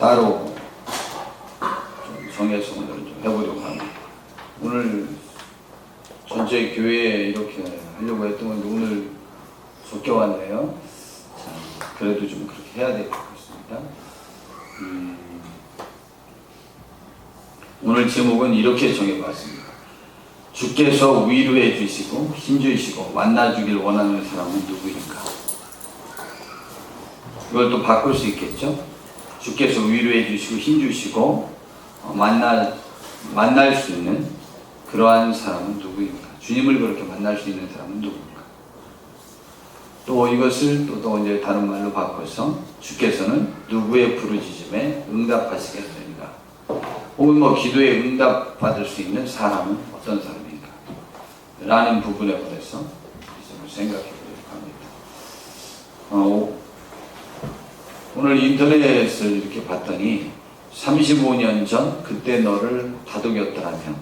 따로 좀 정해서 오늘은 좀 해보려고 합니다. 오늘 전체 교회에 이렇게 하려고 했던 건데 오늘 적게 왔네요. 자, 그래도 좀 그렇게 해야 될 것 같습니다. 오늘 제목은 이렇게 정해봤습니다. 주께서 위로해 주시고 힘주시고 만나주길 원하는 사람은 누구인가? 이걸 또 바꿀 수 있겠죠? 주께서 위로해 주시고 힘주시고 만날 수 있는 그러한 사람은 누구인가? 주님을 그렇게 만날 수 있는 사람은 누구인가? 또 이것을 또 이제 다른 말로 바꿔서 주께서는 누구의 부르짖음에 응답하시겠느니까? 혹은 뭐 기도에 응답받을 수 있는 사람은 어떤 사람인가? 라는 부분에 관해서 생각해 보려고 합니다. 오늘 인터넷을 이렇게 봤더니 35년 전 그때 너를 다독였더라면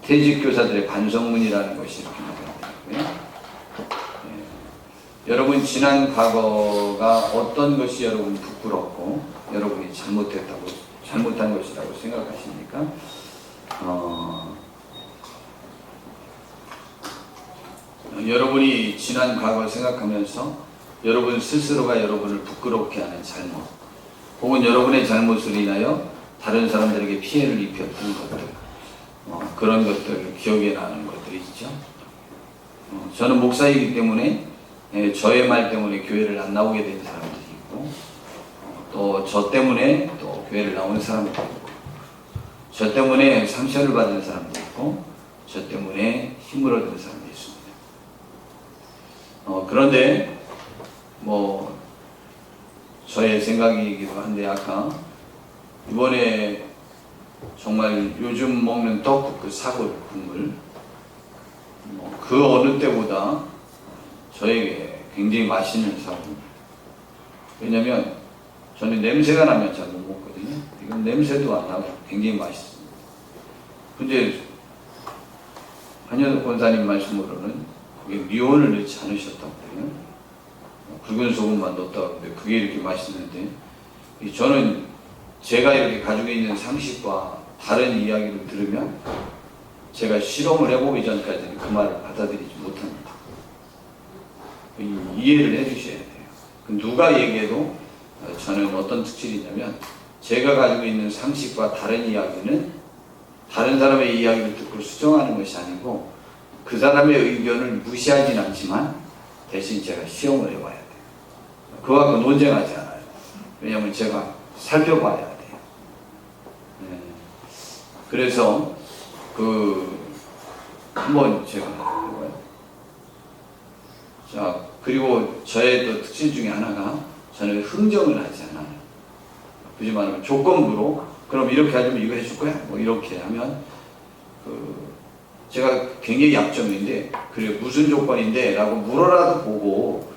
퇴직교사들의 반성문이라는 것이 이렇게 나오더라고요. 여러분 지난 과거가 어떤 것이 여러분 부끄럽고 여러분이 잘못한 것이라고 생각하십니까? 여러분이 지난 과거를 생각하면서 여러분 스스로가 여러분을 부끄럽게 하는 잘못, 혹은 여러분의 잘못으로 인하여 다른 사람들에게 피해를 입혔던 것들, 그런 것들 기억에 나는 것들이 있죠. 저는 목사이기 때문에 저의 말 때문에 교회를 안 나오게 된 사람들이 있고, 또 저 때문에 또 교회를 나오는 사람들이 있고, 저 때문에 상처를 받는 사람도 있고, 저 때문에 힘을 얻는 사람도 있습니다. 그런데 뭐 저의 생각이기도 한데 아까 이번에 정말 요즘 먹는 떡국 그 사골 국물 그 어느 때보다 저에게 굉장히 맛있는 사골입니다. 왜냐면 저는 냄새가 나면 잘 못 먹거든요. 이건 냄새도 안 나고 굉장히 맛있습니다. 근데 한현석 권사님 말씀으로는 거기에 미원을 넣지 않으셨다고 그래요. 굵은 소금만 넣었다고 하는데 그게 이렇게 맛있는데, 저는 제가 이렇게 가지고 있는 상식과 다른 이야기를 들으면 제가 실험을 해보기 전까지는 그 말을 받아들이지 못합니다. 이해를 해주셔야 돼요. 누가 얘기해도 저는 어떤 특질이 있냐면 제가 가지고 있는 상식과 다른 이야기는 다른 사람의 이야기를 듣고 수정하는 것이 아니고 그 사람의 의견을 무시하진 않지만 대신 제가 시험을 해봐야 돼요. 그와 갖고 논쟁하지 않아요. 왜냐하면 제가 살펴봐야 돼요. 네. 그래서 한번 제가 해봐요. 자, 그리고 저의 또 특징 중에 하나가 저는 흥정을 하지 않아요. 굳이 말하면 조건부로 그럼 이렇게 하자면 이거 해줄 거야? 뭐 이렇게 하면 제가 굉장히 약점인데 그래 무슨 조건인데? 라고 물어라도 보고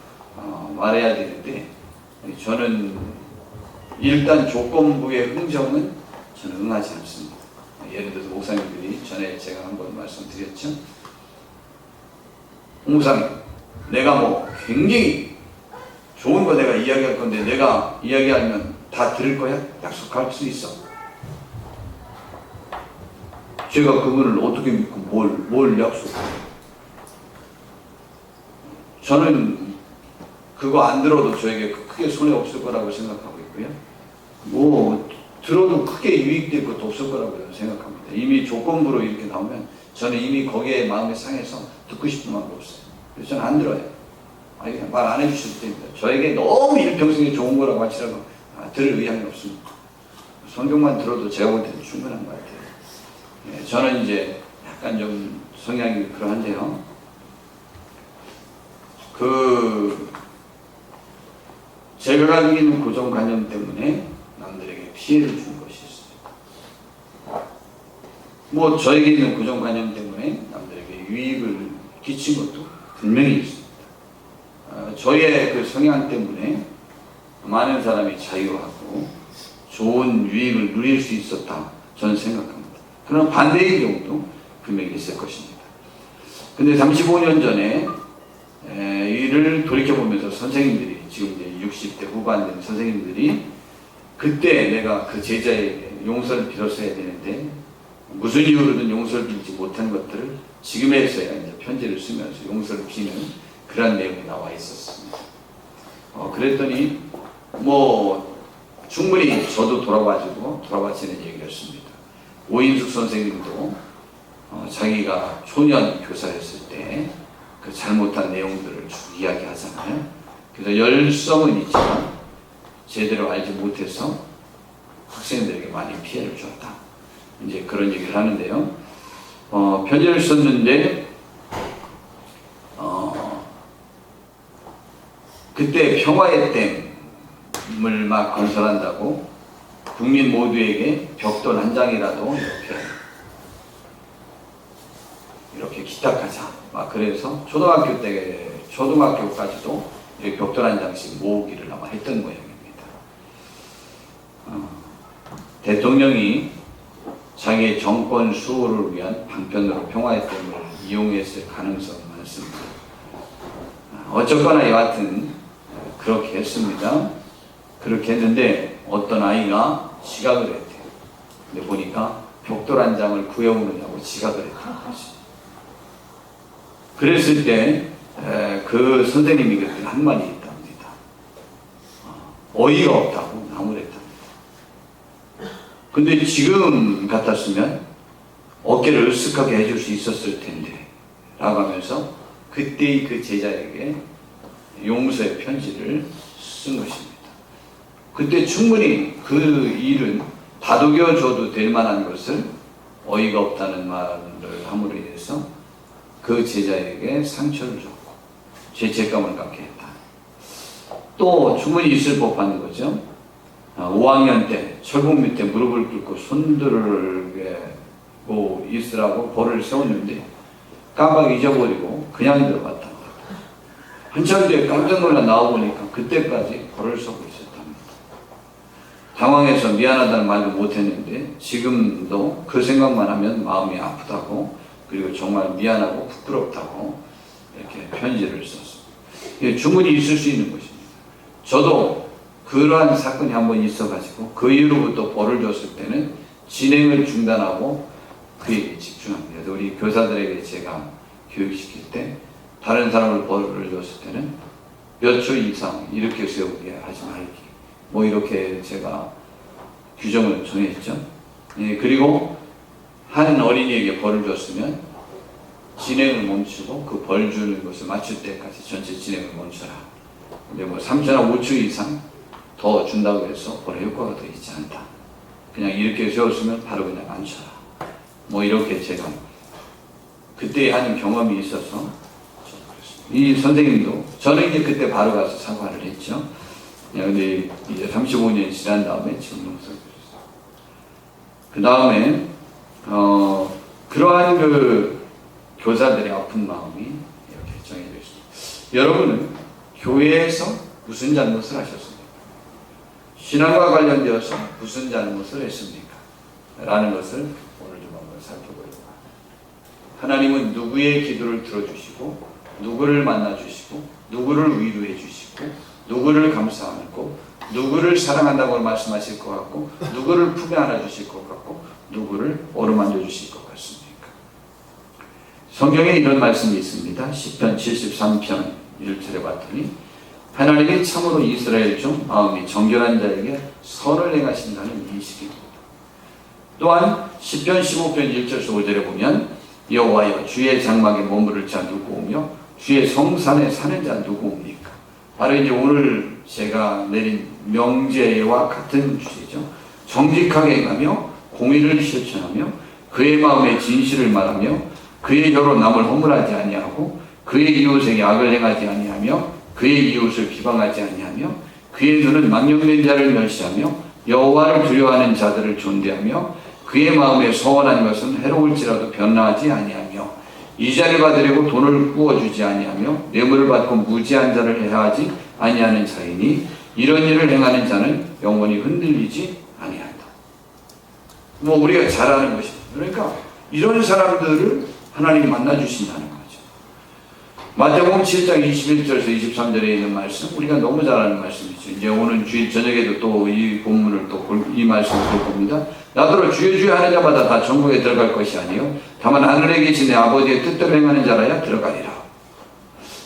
말해야 되는데 저는 일단 조건부의 흥정은 저는 응하지 않습니다. 예를 들어서 목사님들이 전에 제가 한번 말씀드렸죠. 목사님 내가 뭐 굉장히 좋은 거 내가 이야기할 건데 내가 이야기하면 다 들을 거야? 약속할 수 있어? 제가 그분을 어떻게 믿고 뭘 약속해요? 저는 그거 안 들어도 저에게 크게 손해 없을 거라고 생각하고 있고요. 뭐 들어도 크게 유익될 것도 없을 거라고 생각합니다. 이미 조건부로 이렇게 나오면 저는 이미 거기에 마음이 상해서 듣고 싶은 마음이 없어요. 그래서 저는 안 들어요. 말 안 해주실 때입니다. 저에게 너무 일평생에 좋은 거라고 하시라고 들을 의향이 없습니다. 성경만 들어도 제가 볼 때는 충분한 것 같아요. 네, 저는 이제 약간 좀 성향이 그러한데요. 제가 가지고 있는 고정관념 때문에 남들에게 피해를 준 것이 있어요. 뭐 저에게 있는 고정관념 때문에 남들에게 유익을 끼친 것도 분명히 있습니다. 저의 그 성향 때문에 많은 사람이 자유하고 좋은 유익을 누릴 수 있었다 저는 생각합니다. 그러나 반대의 경우도 분명히 있을 것입니다. 근데 35년 전에 이를 돌이켜보면서 선생님들이 지금 이제 60대 후반 된 선생님들이 그때 내가 그 제자에게 용서를 빌었어야 되는데 무슨 이유로든 용서를 빌지 못한 것들을 지금에서야 이제 편지를 쓰면서 용서를 비는 그런 내용이 나와 있었습니다. 그랬더니 뭐 충분히 저도 돌아와지는 얘기였습니다. 오인숙 선생님도 자기가 초년 교사였을 때 그 잘못한 내용들을 쭉 이야기하잖아요. 그래서 열성은 있지만 제대로 알지 못해서 학생들에게 많이 피해를 줬다. 이제 그런 얘기를 하는데요. 편지를 썼는데 그때 평화의 댐을 막 건설한다고 국민 모두에게 벽돌 한 장이라도 이렇게 기탁하자. 막 그래서 초등학교까지도 이렇게 벽돌 한 장씩 모으기를 아마 했던 모양입니다. 대통령이 자기의 정권 수호를 위한 방편으로 평화의 댐을 이용했을 가능성이 많습니다. 어쨌거나 여하튼 그렇게 했습니다. 그렇게 했는데 어떤 아이가 지각을 했대요. 근데 보니까 벽돌 한 장을 구해오느냐고 지각을 했다는 거지. 그랬을 때 그 선생님이 그때 한 말이 있답니다. 어이가 없다고 나무랬답니다. 근데 지금 같았으면 어깨를 으쓱하게 해줄 수 있었을 텐데 라고 하면서 그때의 그 제자에게 용서의 편지를 쓴 것입니다. 그때 충분히 그 일은 다독여줘도 될 만한 것을 어이가 없다는 말을 함으로 인해서 그 제자에게 상처를 줬고 죄책감을 갖게 했다. 또 충분히 있을 법한 거죠. 5학년 때 철봉 밑에 무릎을 꿇고 손들고 있으라고 벌을 세웠는데 깜빡 잊어버리고 그냥 들어갔다. 한참 뒤에 깜짝 놀라 나와보니까 그때까지 벌을 쏘고 있었답니다. 당황해서 미안하다는 말도 못했는데 지금도 그 생각만 하면 마음이 아프다고 그리고 정말 미안하고 부끄럽다고 이렇게 편지를 썼습니다. 이게 충분히 있을 수 있는 것입니다. 저도 그러한 사건이 한번 있어가지고 그 이후로부터 벌을 줬을 때는 진행을 중단하고 그에게 집중합니다. 우리 교사들에게 제가 교육시킬 때 다른 사람을 벌을 줬을 때는 몇 초 이상 이렇게 세우게 하지 말기 뭐 이렇게 제가 규정을 정했죠. 예, 그리고 한 어린이에게 벌을 줬으면 진행을 멈추고 그 벌 주는 것을 맞출 때까지 전체 진행을 멈춰라. 근데 뭐 3초나 5초 이상 더 준다고 해서 벌의 효과가 더 있지 않다. 그냥 이렇게 세웠으면 바로 그냥 앉혀라. 뭐 이렇게 제가 그때 하는 경험이 있어서 이 선생님도 저는 이제 그때 바로 가서 사과를 했죠. 근데 이제 35년이 지난 다음에 지금 용서를 드렸어요. 그 다음에 그러한 그 교사들의 아픈 마음이 이렇게 정해져 있습니다. 여러분은 교회에서 무슨 잘못을 하셨습니까? 신앙과 관련되어서 무슨 잘못을 했습니까? 라는 것을 오늘 좀 한번 살펴보려고 합니다. 하나님은 누구의 기도를 들어주시고 누구를 만나주시고 누구를 위로해 주시고 누구를 감싸안고 누구를 사랑한다고 말씀하실 것 같고 누구를 품에 안아주실 것 같고 누구를 어루만져 주실 것 같습니까? 성경에 이런 말씀이 있습니다. 시편 73편 1절에 봤더니 하나님이 참으로 이스라엘 중 마음이 정결한 자에게 선을 행하신다는 인식입니다. 또한 시편 15편 1절에서 5절에 보면 여호와여 주의 장막에 머무를 자 누구오며 주의 성산에 사는 자 누구옵니까? 바로 이제 오늘 제가 내린 명제와 같은 주제죠. 정직하게 행하며 공의를 실천하며 그의 마음에 진실을 말하며 그의 혀로 남을 허물하지 아니하고 그의 이웃에게 악을 행하지 아니하며 그의 이웃을 비방하지 아니하며 그의 눈은 망령된 자를 멸시하며 여호와를 두려워하는 자들을 존대하며 그의 마음에 서원한 것은 해로울지라도 변화하지 아니하며 이자를 받으려고 돈을 구워주지 아니하며 뇌물을 받고 무지한 자를 해하지 아니하는 자이니 이런 일을 행하는 자는 영원히 흔들리지 아니한다. 뭐 우리가 잘 아는 것입니다. 그러니까 이런 사람들을 하나님이 만나주신다는 거죠. 마태복음 7장 21절에서 23절에 있는 말씀, 우리가 너무 잘 아는 말씀이죠. 이제 오늘 주일 저녁에도 또 이 본문을 또 이 말씀을 볼 겁니다. 나더러 주여 주여 하는 자마다 다 천국에 들어갈 것이 아니요 다만 하늘에 계신 내 아버지의 뜻대로 행하는 자라야 들어가리라.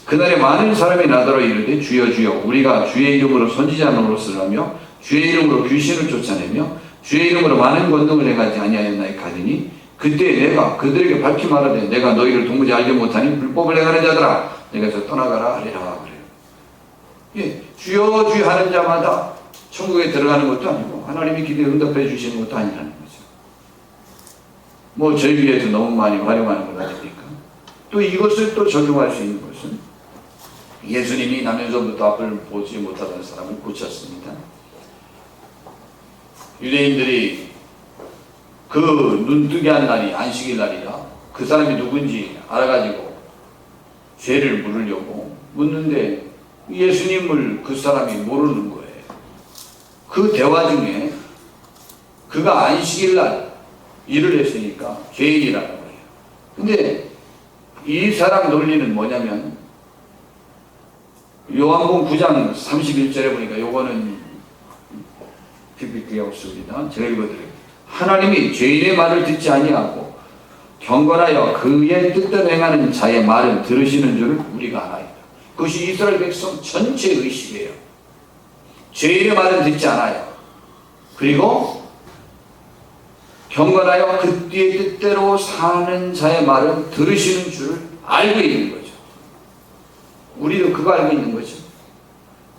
그날에 많은 사람이 나더러 이르되 주여 주여 우리가 주의 이름으로 선지자 노릇을 하며 주의 이름으로 귀신을 쫓아내며 주의 이름으로 많은 권능을 행하지 아니하였나이까 하더니 그때 내가 그들에게 밝히 말하되 내가 너희를 도무지 알지 못하니 불법을 행하는 자들아 내게서 떠나가라 하리라. 그래요. 예, 주여 주여 하는 자마다 천국에 들어가는 것도 아니고 하나님이 기도에 응답해 주시는 것도 아니라는 거죠. 뭐 저희 위해서 너무 많이 활용하는 것 같으니까. 또 이것을 또 적용할 수 있는 것은 예수님이 나면서부터 앞을 보지 못하던 사람을 고쳤습니다. 유대인들이 그 눈뜨게 한 날이 안식일 날이라 그 사람이 누군지 알아가지고 죄를 물으려고 묻는데 예수님을 그 사람이 모르는 거예요. 그 대화 중에 그가 안식일 날 일을 했으니까 죄인이라는 거예요. 근데 이 사람 논리는 뭐냐면 요한복음 9장 31절에 보니까 요거는 PPT에 없습니다. 제가 읽어드릴게요. 하나님이 죄인의 말을 듣지 아니하고 경건하여 그의 뜻대로 행하는 자의 말을 들으시는 줄을 우리가 아나이다. 그것이 이스라엘 백성 전체의 의식이에요. 죄인의 말은 듣지 않아요. 그리고 경건하여 그의 뜻대로 사는 자의 말을 들으시는 줄을 알고 있는 거죠. 우리도 그거 알고 있는 거죠.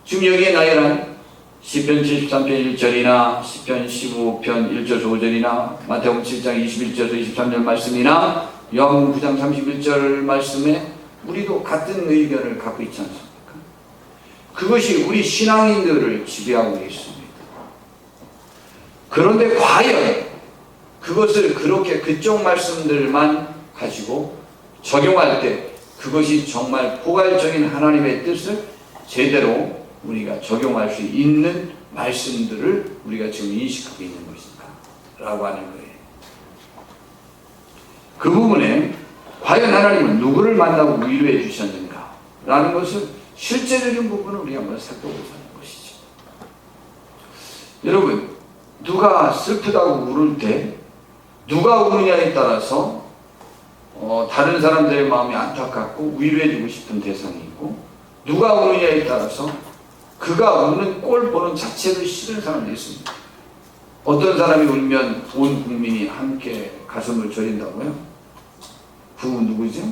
지금 여기에 나열한 시편 73편 1절이나 시편 15편 1절 5절이나 마태복음 7장 21절에서 23절 말씀이나 요한복음 9장 31절 말씀에 우리도 같은 의견을 갖고 있지 않습니까? 그것이 우리 신앙인들을 지배하고 있습니다. 그런데 과연 그것을 그렇게 그쪽 말씀들만 가지고 적용할 때 그것이 정말 포괄적인 하나님의 뜻을 제대로 우리가 적용할 수 있는 말씀들을 우리가 지금 인식하고 있는 것인가 라고 하는 거예요. 그 부분에 과연 하나님은 누구를 만나고 위로해 주셨는가 라는 것을 실제적인 부분을 우리 한번 살펴보자는 것이죠. 여러분, 누가 슬프다고 울을 때 누가 우느냐에 따라서 다른 사람들의 마음이 안타깝고 위로해 주고 싶은 대상이 있고 누가 우느냐에 따라서 그가 우는 꼴 보는 자체를 싫은 사람도 있습니다. 어떤 사람이 울면 온 국민이 함께 가슴을 저린다고요? 그 누구죠?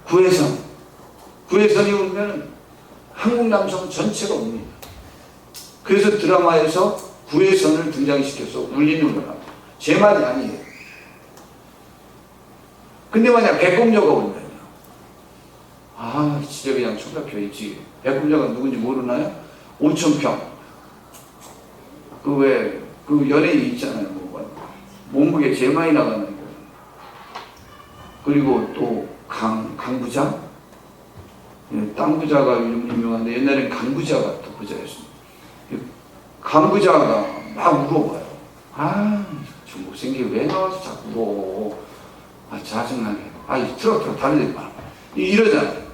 구혜선. 구혜선이 울면 한국 남성 전체가 웁니다. 그래서 드라마에서 구혜선을 등장시켜서 울리는 거라고. 제 말이 아니에요. 근데 만약 백곰녀가 울면요. 아, 진짜 그냥 총각표이지. 백곰녀가 누군지 모르나요? 5,000평. 그 연예인 있잖아요. 몸무게 제일 많이 나가는 거. 그리고 또 강부자. 땅부자가 유명한데 옛날엔 강부자가 또 부자였습니다. 강부자가 막 울어봐요. 아, 저 못생기게 왜 나와서 자꾸 울어. 아, 짜증나게. 아, 틀어 다른 데 봐. 이러잖아요.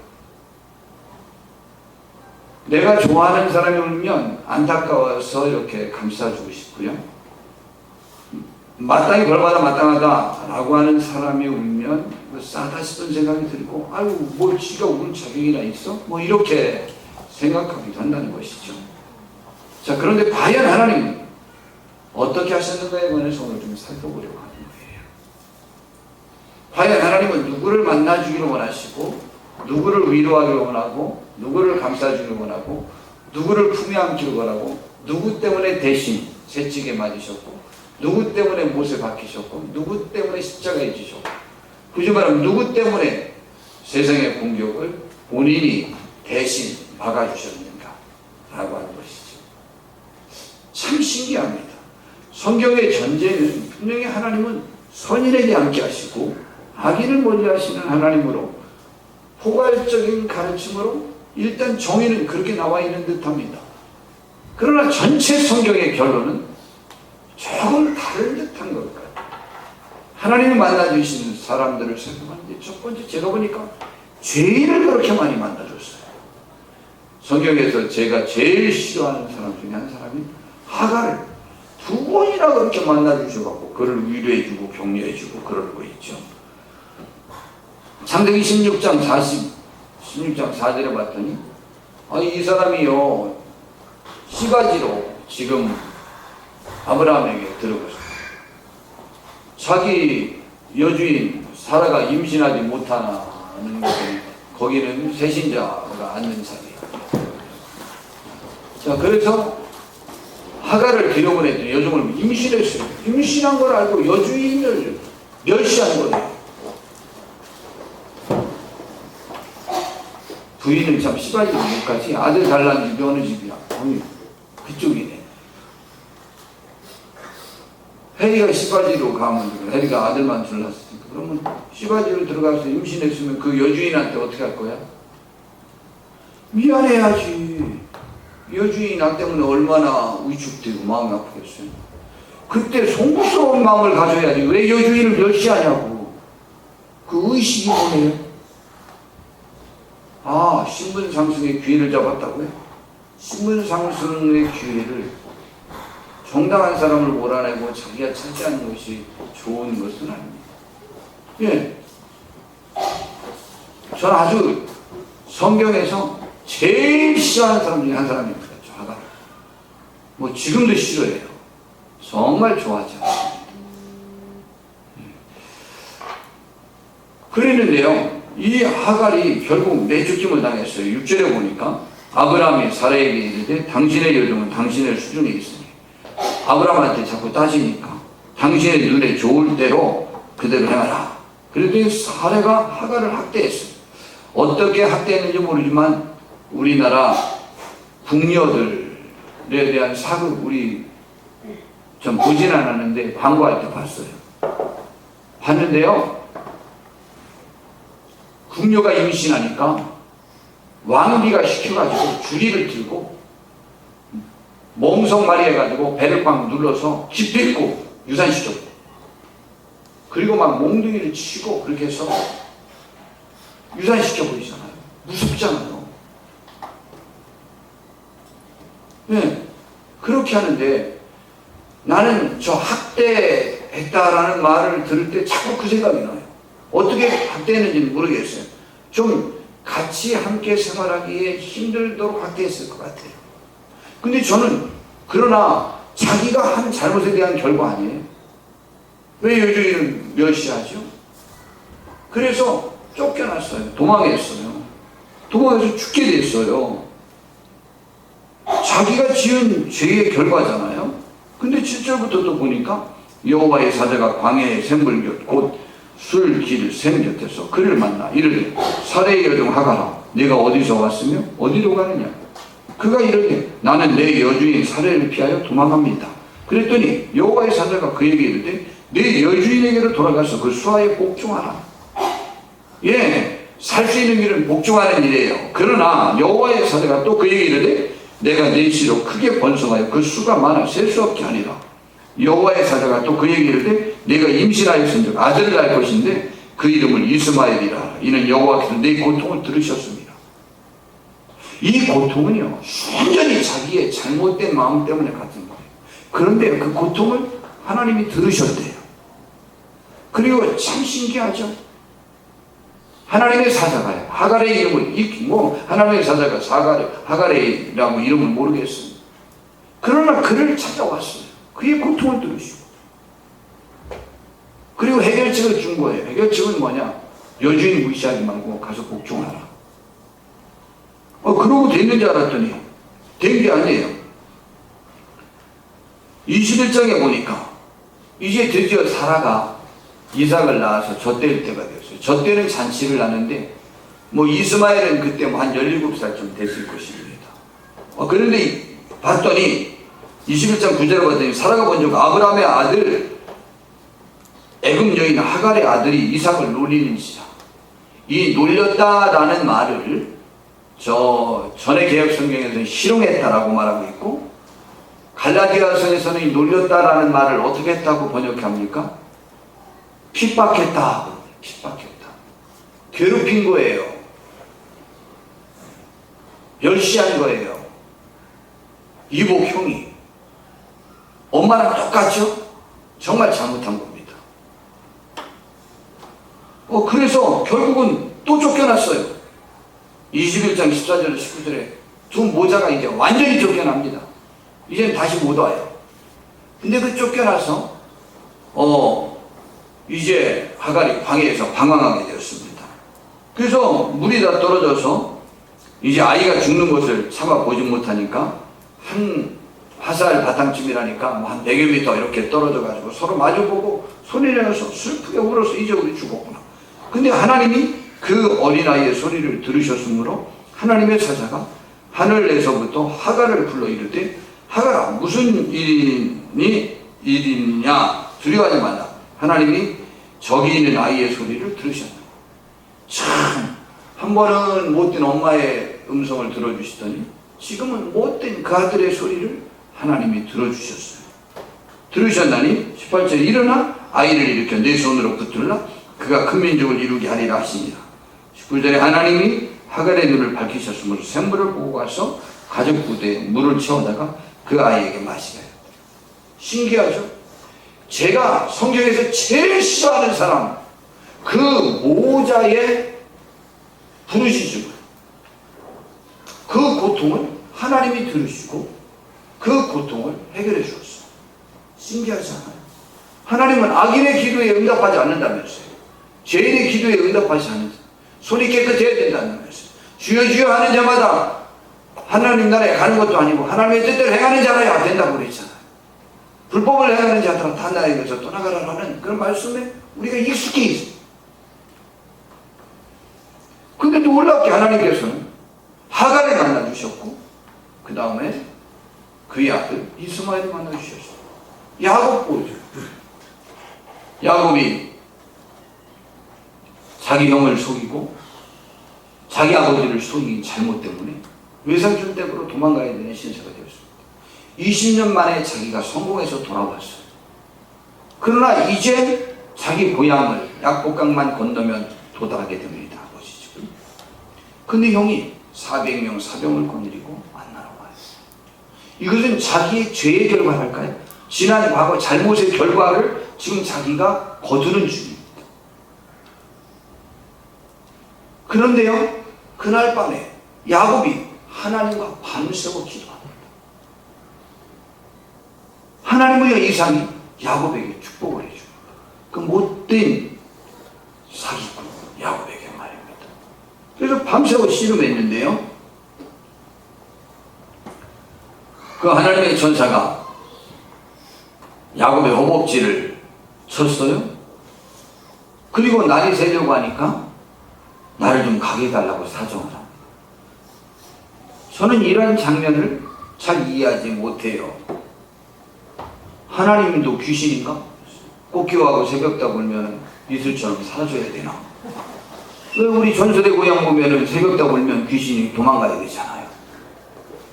내가 좋아하는 사람이 울면 안타까워서 이렇게 감싸주고 싶고요. 마땅히 벌받아 마땅하다 라고 하는 사람이 울면 싸다 싶은 생각이 들고 아유 뭘 지가 울 자격이나 있어? 뭐 이렇게 생각하기도 한다는 것이죠. 자, 그런데 과연 하나님은 어떻게 하셨는가에 관해서 오늘 좀 살펴보려고 하는 거예요. 과연 하나님은 누구를 만나주기를 원하시고 누구를 위로하기를 원하고 누구를 감싸주기를 원하고 누구를 품에 안기를 원하고 누구 때문에 대신 채찍에 맞으셨고 누구 때문에 못에 박히셨고 누구 때문에 십자가에 지셨고 굳이 말하면 누구 때문에 세상의 공격을 본인이 대신 막아주셨는가 라고 하는 것이죠. 참 신기합니다. 성경의 전제는 분명히 하나님은 선인에게 함께 하시고 악인을 멀리 하시는 하나님으로 포괄적인 가르침으로 일단 정의는 그렇게 나와 있는 듯합니다. 그러나 전체 성경의 결론은 조금 다른 듯한 것 같아요. 하나님이 만나주시는 사람들을 생각하는데 첫 번째 제가 보니까 죄인을 그렇게 많이 만나줬어요. 성경에서 제가 제일 싫어하는 사람 중에 한 사람이 하갈을 2번이나 그렇게 만나주셔갖고 그를 위로해주고 격려해주고 그러고 있죠. 창세기 16장 4절에 봤더니 이 사람이요 시가지로 지금 아브라함에게 들어갔어요. 자기 여주인 사라가 임신하지 못하는 것에 거기는 세신자가 앉는 자리예요. 자, 그래서 하갈을 들여보냈더니 여종을 임신했어요. 임신한 걸 알고 여주인을 멸시한 거예요. 부인은 참 시바지 못가지 아들 달라는 집이 어느 집이야? 아니 그쪽이네. 해리가 시바지로 가면 해리가 아들만 둘렀으니까 그러면 시바지로 들어가서 임신했으면 그 여주인한테 어떻게 할 거야? 미안해야지. 여주인 나 때문에 얼마나 위축되고 마음이 아프겠어요. 그때 송구스러운 마음을 가져야지. 왜 여주인을 멸시하냐고. 그 의식이 뭐네요? 신분상승의 기회를 잡았다고요? 신분상승의 기회를 정당한 사람을 몰아내고 자기가 차지하는 것이 좋은 것은 아닙니다. 예. 저는 아주 성경에서 제일 싫어하는 사람 중에 한 사람입니다. 하갈. 뭐 지금도 싫어해요. 정말 좋아하지 않습니다. 그랬는데요. 이 하갈이 결국 내쫓김을 당했어요. 6절에 보니까 아브라함이 사라에게 이르되 당신의 여종은 당신의 수준에 있으니 아브라함한테 자꾸 따지니까 당신의 눈에 좋을 대로 그대로 행하라. 그랬더니 사라가 하갈을 학대했어요. 어떻게 학대했는지 모르지만 우리나라 궁녀들에 대한 사극 우리 좀 보진 않았는데 광고할 때 봤어요. 봤는데요. 궁녀가 임신하니까 왕비가 시켜가지고 주리를 들고 몽성말이 해가지고 배를 꽉 눌러서 기필고 유산시켰고 그리고 막 몽둥이를 치고 그렇게 해서 유산시켜버리잖아요. 무섭잖아요. 네, 그렇게 하는데 나는 저 학대했다라는 말을 들을 때 자꾸 그 생각이 나요. 어떻게 학대했는지는 모르겠어요. 좀 같이 함께 생활하기에 힘들도록 학대했을 것 같아요. 근데 저는 그러나 자기가 한 잘못에 대한 결과 아니에요. 왜 여주인을 멸시하죠? 그래서 쫓겨났어요. 도망했어요. 도망해서 죽게 됐어요. 자기가 지은 죄의 결과잖아요. 근데 7절부터 또 보니까 여호와의 사자가 광야의 샘물곁 곧 술길 샘 곁에서 그를 만나 이르되 사라의 여종 하갈아 네가 어디서 왔으며 어디로 가느냐. 그가 이르되 나는 내 여주인 사라를 피하여 도망갑니다. 그랬더니 여호와의 사자가 그에게 이르되 내 여주인에게로 돌아가서 그 수하에 복종하라. 예, 살 수 있는 길은 복종하는 일이에요. 그러나 여호와의 사자가 또 그에게 이르되 내가 내 시로 크게 번성하여 그 수가 많아 셀 수 없게 하리라. 여호와의 사자가 또 그에게 이르되 내가 임신하였은즉 아들을 낳을 것인데 그 이름을 이스마엘이라. 이는 여호와께서 내 고통을 들으셨습니다. 이 고통은요 완전히 자기의 잘못된 마음 때문에 같은 거예요. 그런데 그 고통을 하나님이 들으셨대요. 그리고 참 신기하죠. 하나님의 사자가요. 하갈의 이름을 하나님의 사자가 하갈이라고 이름을 모르겠습니다. 그러나 그를 찾아왔어요. 그의 고통을 들으시고 그리고 해결책을 준 거예요. 해결책은 뭐냐? 여주인 무시하지 말고 가서 복종하라. 그러고 됐는 줄 알았더니 된 게 아니에요. 21장에 보니까 이제 드디어 사라가 이삭을 낳아서 젖될 때가 됐어요. 젖되는 잔치를 하는데 이스마엘은 그때 한 17살쯤 됐을 것입니다. 그런데 봤더니 21장 9절에 봤더니 사라가 먼저 아브라함의 아들 애굽 여인 하갈의 아들이 이삭을 놀리는지라. 이 놀렸다라는 말을 전의 개혁 성경에서는 희롱했다라고 말하고 있고 갈라디아서에서는 이 놀렸다라는 말을 어떻게 했다고 번역합니까? 핍박했다. 핍박했다. 괴롭힌 거예요. 멸시한 거예요. 이복 형이. 엄마랑 똑같죠? 정말 잘못한 겁니다. 그래서 결국은 또 쫓겨났어요. 21장 14절 19절에 두 모자가 이제 완전히 쫓겨납니다. 이제는 다시 못 와요. 근데 그 쫓겨나서 이제 하갈이 광야에서 방황하게 되었습니다. 그래서 물이 다 떨어져서 이제 아이가 죽는 것을 참아 보지 못하니까 한 화살 바탕쯤이라니까 한 100여 미터 이렇게 떨어져 가지고 서로 마주보고 소리내면서 슬프게 울어서 이제 우리 죽었구나. 근데 하나님이 그 어린아이의 소리를 들으셨으므로 하나님의 사자가 하늘에서부터 하갈을 불러 이르되 하갈아 무슨 일이냐 두려워하지 말라. 하나님이 저기 있는 아이의 소리를 들으셨다. 참, 한 번은 못된 엄마의 음성을 들어주시더니 지금은 못된 그 아들의 소리를 하나님이 들어주셨어요. 들으셨나니 18절에 일어나 아이를 일으켜 내 손으로 붙들라 그가 큰 민족을 이루게 하리라 하시니라. 19절에 하나님이 하갈의 눈을 밝히셨으므로 샘물을 보고 가서 가죽 부대에 물을 채워다가 그 아이에게 마시게 하였다. 신기하죠? 제가 성경에서 제일 싫어하는 사람, 그 모자의 부르짖음을, 그 고통을 하나님이 들으시고 그 고통을 해결해 주었어요. 신기하지 않아요? 하나님은 악인의 기도에 응답하지 않는다면서요. 죄인의 기도에 응답하지 않는다. 손이 깨끗해야 된다면서요. 주여 주여 하는 자마다 하나님 나라에 가는 것도 아니고 하나님의 뜻대로 행하는 자라야 된다고 그랬잖아요. 불법을 행하는 자들은 다 나라에서 떠나가라라는 그런 말씀에 우리가 익숙해 있어요. 근데 놀랍게 하나님께서는 하갈을 만나주셨고 그 다음에 그의 아들 이스마엘을 만나주셨어요. 야곱 보죠. 야곱이 자기 형을 속이고 자기 아버지를 속인 잘못 때문에 외삼촌 댁으로 도망가야 되는 신세가 되었습니다. 20년 만에 자기가 성공해서 돌아왔어요. 그러나 이제 자기 고향을 약복강만 건너면 도달하게 됩니다. 아버지죠. 근데 형이 400명 사병을 거느리고 만나러 와요. 이것은 자기의 죄의 결과랄까요? 지난 과거 잘못의 결과를 지금 자기가 거두는 중입니다. 그런데요, 그날 밤에 야곱이 하나님과 밤새워 기도합니다. 하나님의 이상이 야곱에게 축복을 해줍니다. 그 못된 사기꾼 야곱에게 말입니다. 그래서 밤새워 씨름했는데요, 그 하나님의 전사가 야곱의 허벅지를 쳤어요. 그리고 날이 새려고 하니까 나를 좀 가게 해달라고 사정을 합니다. 저는 이런 장면을 잘 이해하지 못해요. 하나님도 귀신인가? 꽃기와하고 새벽다 불면 이슬처럼 사라져야 되나? 왜 우리 전설의 고향 보면은 새벽다 불면 귀신이 도망가야 되잖아요.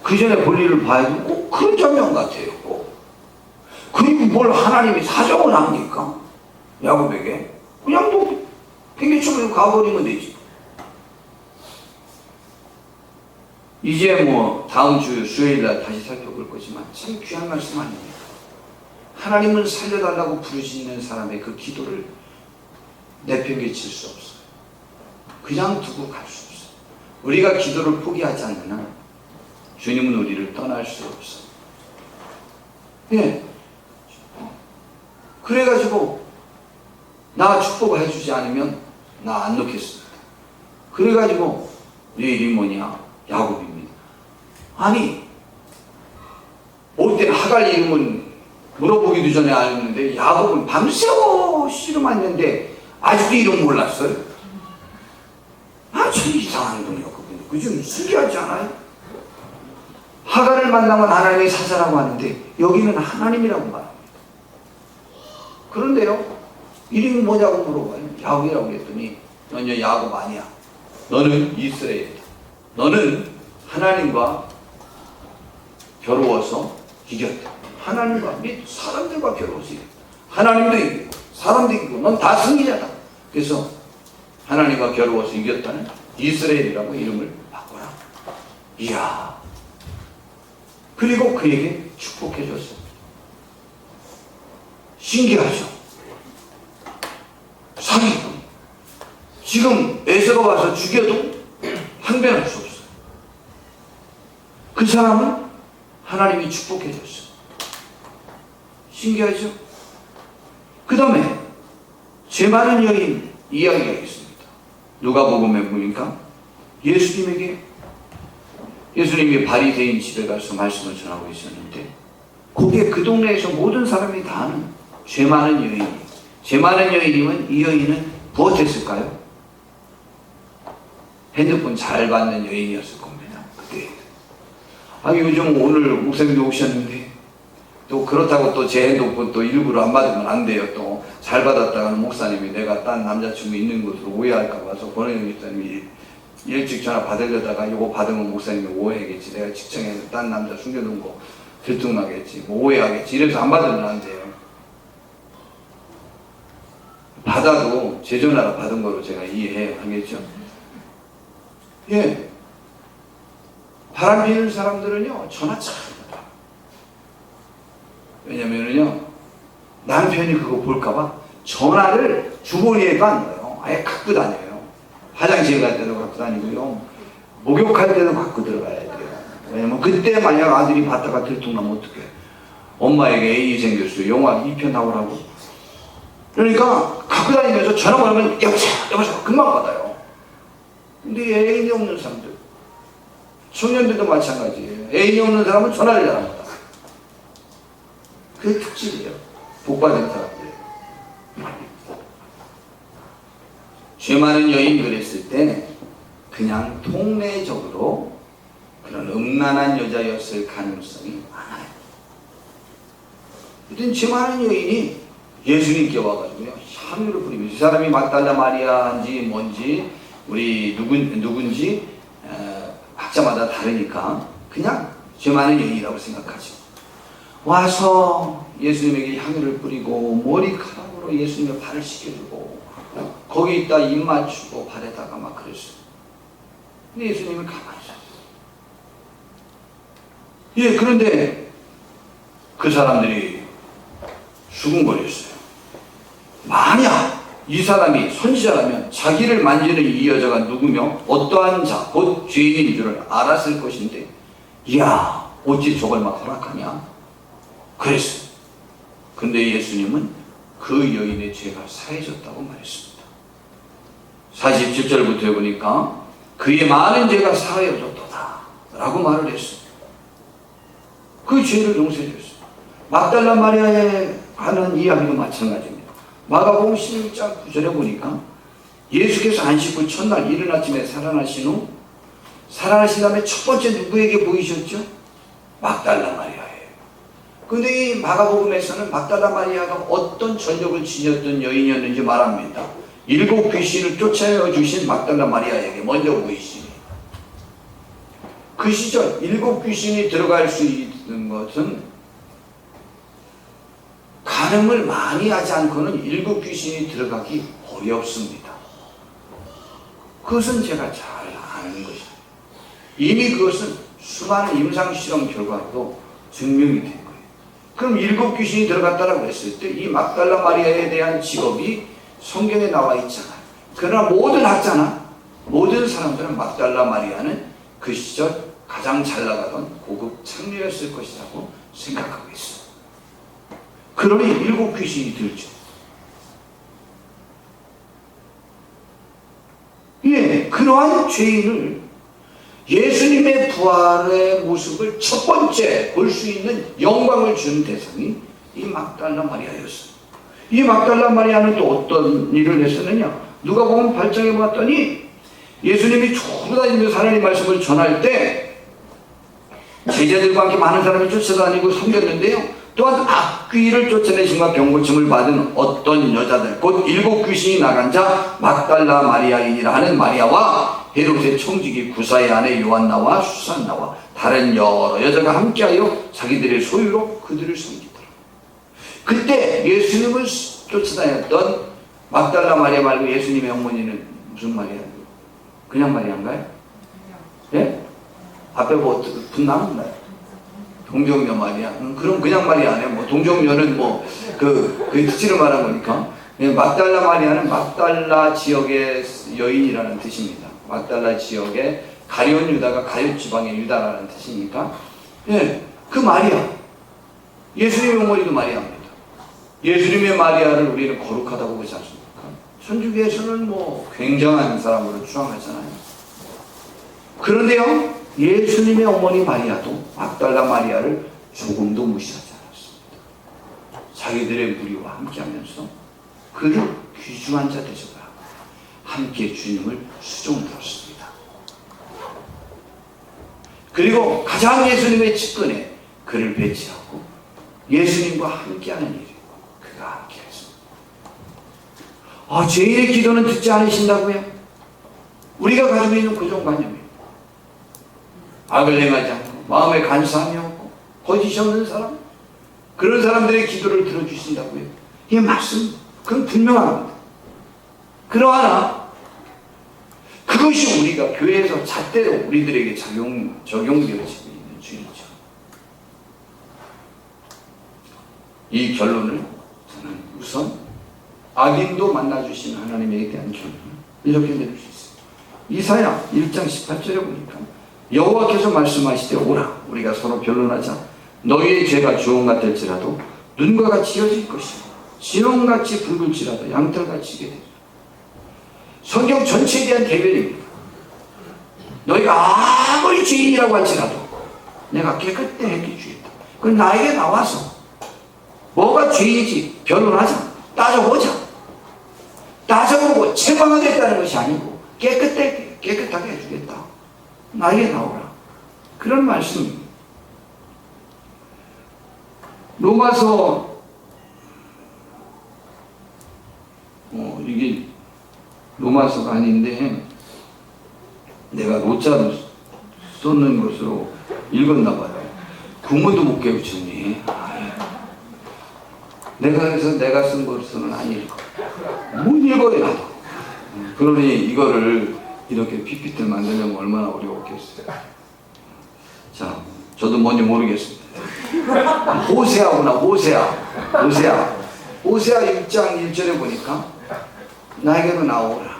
그 전에 볼일을 봐야 되고 꼭 그런 장면 같아요. 꼭. 그리고 뭘 하나님이 사정을 합니까? 야곱에게. 그냥 뭐 팽개쳐버리고 가버리면 되지. 이제 뭐 다음 주 수요일날 다시 살펴볼 거지만 참 귀한 말씀 아닙니까? 하나님을 살려달라고 부르짖는 사람의 그 기도를 내팽개칠 수 없어요. 그냥 두고 갈 수 없어요. 우리가 기도를 포기하지 않는 한 주님은 우리를 떠날 수 없어요. 예. 그래가지고 나 축복을 해주지 않으면 나 안 놓겠습니다. 그래가지고 내 이름이 뭐냐? 야곱입니다. 아니 못된 하갈 이름은 물어보기도 전에 알았는데 야곱은 밤새워 씨름했는데 아직도 이름 몰랐어요. 참 이상한 분이요. 그중 신기하지 않아요? 하갈을 만나면 하나님의 사자라고 하는데 여기는 하나님이라고 말합니다. 그런데요, 이름이 뭐냐고 물어봐요. 야곱이라고 그랬더니 너는 야곱 아니야. 너는 이스라엘이다. 너는 하나님과 겨루어서 이겼다. 하나님과 및 사람들과 겨루어서 이겼다. 하나님도 이기고 사람도 이기고 넌 다 승리자다. 그래서 하나님과 겨루어서 이겼다는 이스라엘이라고 이름을 바꿔라. 이야. 그리고 그에게 축복해 줬어요. 신기하죠? 사기꾼. 지금 에서가 와서 죽여도 항변할 수 없어요. 그 사람은 하나님이 축복해 줬어요. 신기하죠? 그 다음에 죄 많은 여인 이야기가 있습니다. 누가복음에 보니까 예수님이 바리새인 집에 가서 말씀을 전하고 있었는데, 거기에 그 동네에서 모든 사람이 다 아는 죄 많은 여인이, 죄 많은 여인이면 이 여인은 무엇했을까요? 핸드폰 잘 받는 여인이었을 겁니다. 그때. 요즘 오늘 목사님도 오셨는데, 또 그렇다고 또 제 핸드폰 또 일부러 안 받으면 안 돼요. 또 잘 받았다가는 목사님이 내가 딴 남자친구 있는 것으로 오해할까 봐서 권혜영 집사님이 일찍 전화 받으려다가 이거 받으면 목사님이 오해하겠지. 내가 직장에서 딴 남자 숨겨놓은 거 들통나겠지. 뭐 오해하겠지. 이래서 안 받으면 안 돼요. 받아도 제 전화로 받은 거로 제가 이해해요. 알겠죠? 예. 바람 피는 사람들은요, 전화 잘 받아. 왜냐면은요, 남편이 그거 볼까봐 전화를 주머니에도 안 넣어요. 아예 갖고 다녀요. 화장실 갈 때도 갖고 다니고요. 목욕할 때도 갖고 들어가야 돼요. 왜냐면 그때 만약 아들이 받다가 들통나면 어떡해. 엄마에게 애인이 생겼어요. 영화 2편 나오라고. 그러니까 갖고 다니면서 전화 걸으면 여보세요 금방 받아요. 근데 애인이 없는 사람들, 청년들도 마찬가지예요. 애인이 없는 사람은 전화를 잘 안 받아. 그게 특징이에요. 복받은 사람들이에요. 죄 많은 여인 그랬을 때 그냥 통례적으로 그런 음란한 여자였을 가능성이 많아요. 하여튼 죄 많은 여인이 예수님께 와가지고요, 향유를 뿌리면서, 이 사람이 막달라 마리아인지 뭔지 우리 누군지 학자마다 다르니까 그냥 죄 많은 여인이라고 생각하죠. 와서 예수님에게 향유를 뿌리고 머리카락으로 예수님의 발을 씻겨주고 거기에다 입 맞추고 발에다가 막 그랬어요. 근데 예수님은 가만히 있었어요. 예, 그런데 그 사람들이 수군거렸어요. 만약 이 사람이 선지자라면 자기를 만지는 이 여자가 누구며 어떠한 자, 곧 죄인인 줄을 알았을 것인데, 이야, 어찌 저걸 막 허락하냐? 그랬어요. 근데 예수님은 그 여인의 죄가 사해졌다고 말했습니다. 47절부터 보니까 그의 많은 죄가 사해졌도다 라고 말을 했어요. 그 죄를 용서해 줬어요. 막달라 마리아에 하는 이야기도 마찬가지입니다. 마가복음 16장 9절에 보니까 예수께서 안식 후 첫날 이른 아침에 살아나신 다음에 첫 번째 누구에게 보이셨죠? 막달라 마리아예요. 근데 이 마가복음에서는 막달라 마리아가 어떤 전력을 지녔던 여인이었는지 말합니다. 7 귀신을 쫓아내 주신 막달라 마리아에게 먼저 보이시니, 그 시절 7 귀신이 들어갈 수 있는 것은 간음을 많이 하지 않고는 7 귀신이 들어가기 어렵습니다. 그것은 제가 잘 아는 것입니다. 이미 그것은 수많은 임상실험 결과로 증명이 된 거예요. 그럼 7 귀신이 들어갔다라고 했을 때 이 막달라 마리아에 대한 직업이 성경에 나와 있잖아요. 그러나 모든 학자나 모든 사람들은 막달라 마리아는 그 시절 가장 잘 나가던 고급 창녀였을 것이라고 생각하고 있어요. 그러니 7 귀신이 들죠. 예, 그러한 죄인을 예수님의 부활의 모습을 첫 번째 볼 수 있는 영광을 준 대상이 이 막달라 마리아였어요. 이 막달라 마리아는 또 어떤 일을 했었느냐? 누가복음 8장에 봤더니 예수님이 돌아다니면서 하나님 말씀을 전할 때 제자들과 함께 많은 사람이 쫓아다니고 섬겼는데요. 또한 악귀를 쫓아내심과 병고침을 받은 어떤 여자들, 곧 7 귀신이 나간 자 막달라 마리아이니라 하는 마리아와 헤롯의 총직이 구사의 아내 요한나와 수산나와 다른 여러 여자가 함께하여 자기들의 소유로 그들을 섬기더라. 그때 예수님을 쫓아다녔던 막달라 마리아 말고 예수님의 어머니는 무슨 마리아예요? 그냥 마리아인가요? 예? 앞에 뭐 붙나? 동정녀 마리아. 그럼 그냥 마리아 아니야. 뭐 동정녀는 뭐 그 특징을 말한 거니까. 막달라 마리아는 막달라 지역의 여인이라는 뜻입니다. 막달라 지역의 가룟 유다가 가룟 지방의 유다라는 뜻이니까. 예, 그 마리아. 예수님의 어머니도 마리아입니다. 예수님의 마리아를 우리는 거룩하다고 보지 않습니까? 천주교에서는 뭐 굉장한 사람으로 추앙하잖아요. 그런데요, 예수님의 어머니 마리아도 막달라 마리아를 조금도 무시하지 않았습니다. 자기들의 무리와 함께하면서 그를 귀중한 자 되셔라 함께 주님을 수종들었습니다. 그리고 가장 예수님의 측근에 그를 배치하고 예수님과 함께하는 일이고 그가 함께했습니다. 죄인의 기도는 듣지 않으신다고요? 우리가 가지고 있는 고정관념이에요. 악을 행하지 않고 마음에 간사함이 없고 거짓이 없는 사람, 그런 사람들의 기도를 들어주신다고요? 이게 맞습니다. 그건 분명합니다. 그러나 그것이 우리가 교회에서 잣대로 우리들에게 적용되어지고 있는 주의죠. 이 결론을 저는 우선 악인도 만나주신 하나님에 대한 결론을 이렇게 내릴 수 있습니다. 이사야 1장 18절에 보니까 여호와께서 말씀하시되 오라 우리가 서로 변론하자. 너희의 죄가 주홍 같을지라도 눈과 같이 이어질 것이고 진홍같이 붉을지라도 양털같이 이게 되리라. 성경 전체에 대한 대변입니다. 너희가 아무리 죄인이라고 할지라도 내가 깨끗게 해주겠다. 그럼 나에게 나와서 뭐가 죄인지 변론하자. 따져보자. 따져보고 책망하겠다는 것이 아니고 깨끗하게 해주겠다. 나에게 나오라. 그런 말씀입니다. 로마서 이게 로마서가 아닌데 내가 로자로 썼는 것으로 읽었나 봐요. 구문도 못 깨우쳤니? 내가 쓴 것으로는 안 읽어. 못 읽어요 나도. 그러니 이거를 이렇게 PPT를 만들려면 얼마나 어려웠겠어요. 자, 저도 뭔지 모르겠습니다. 호세아구나. 호세아 6장 1절에 보니까 나에게로 나오라.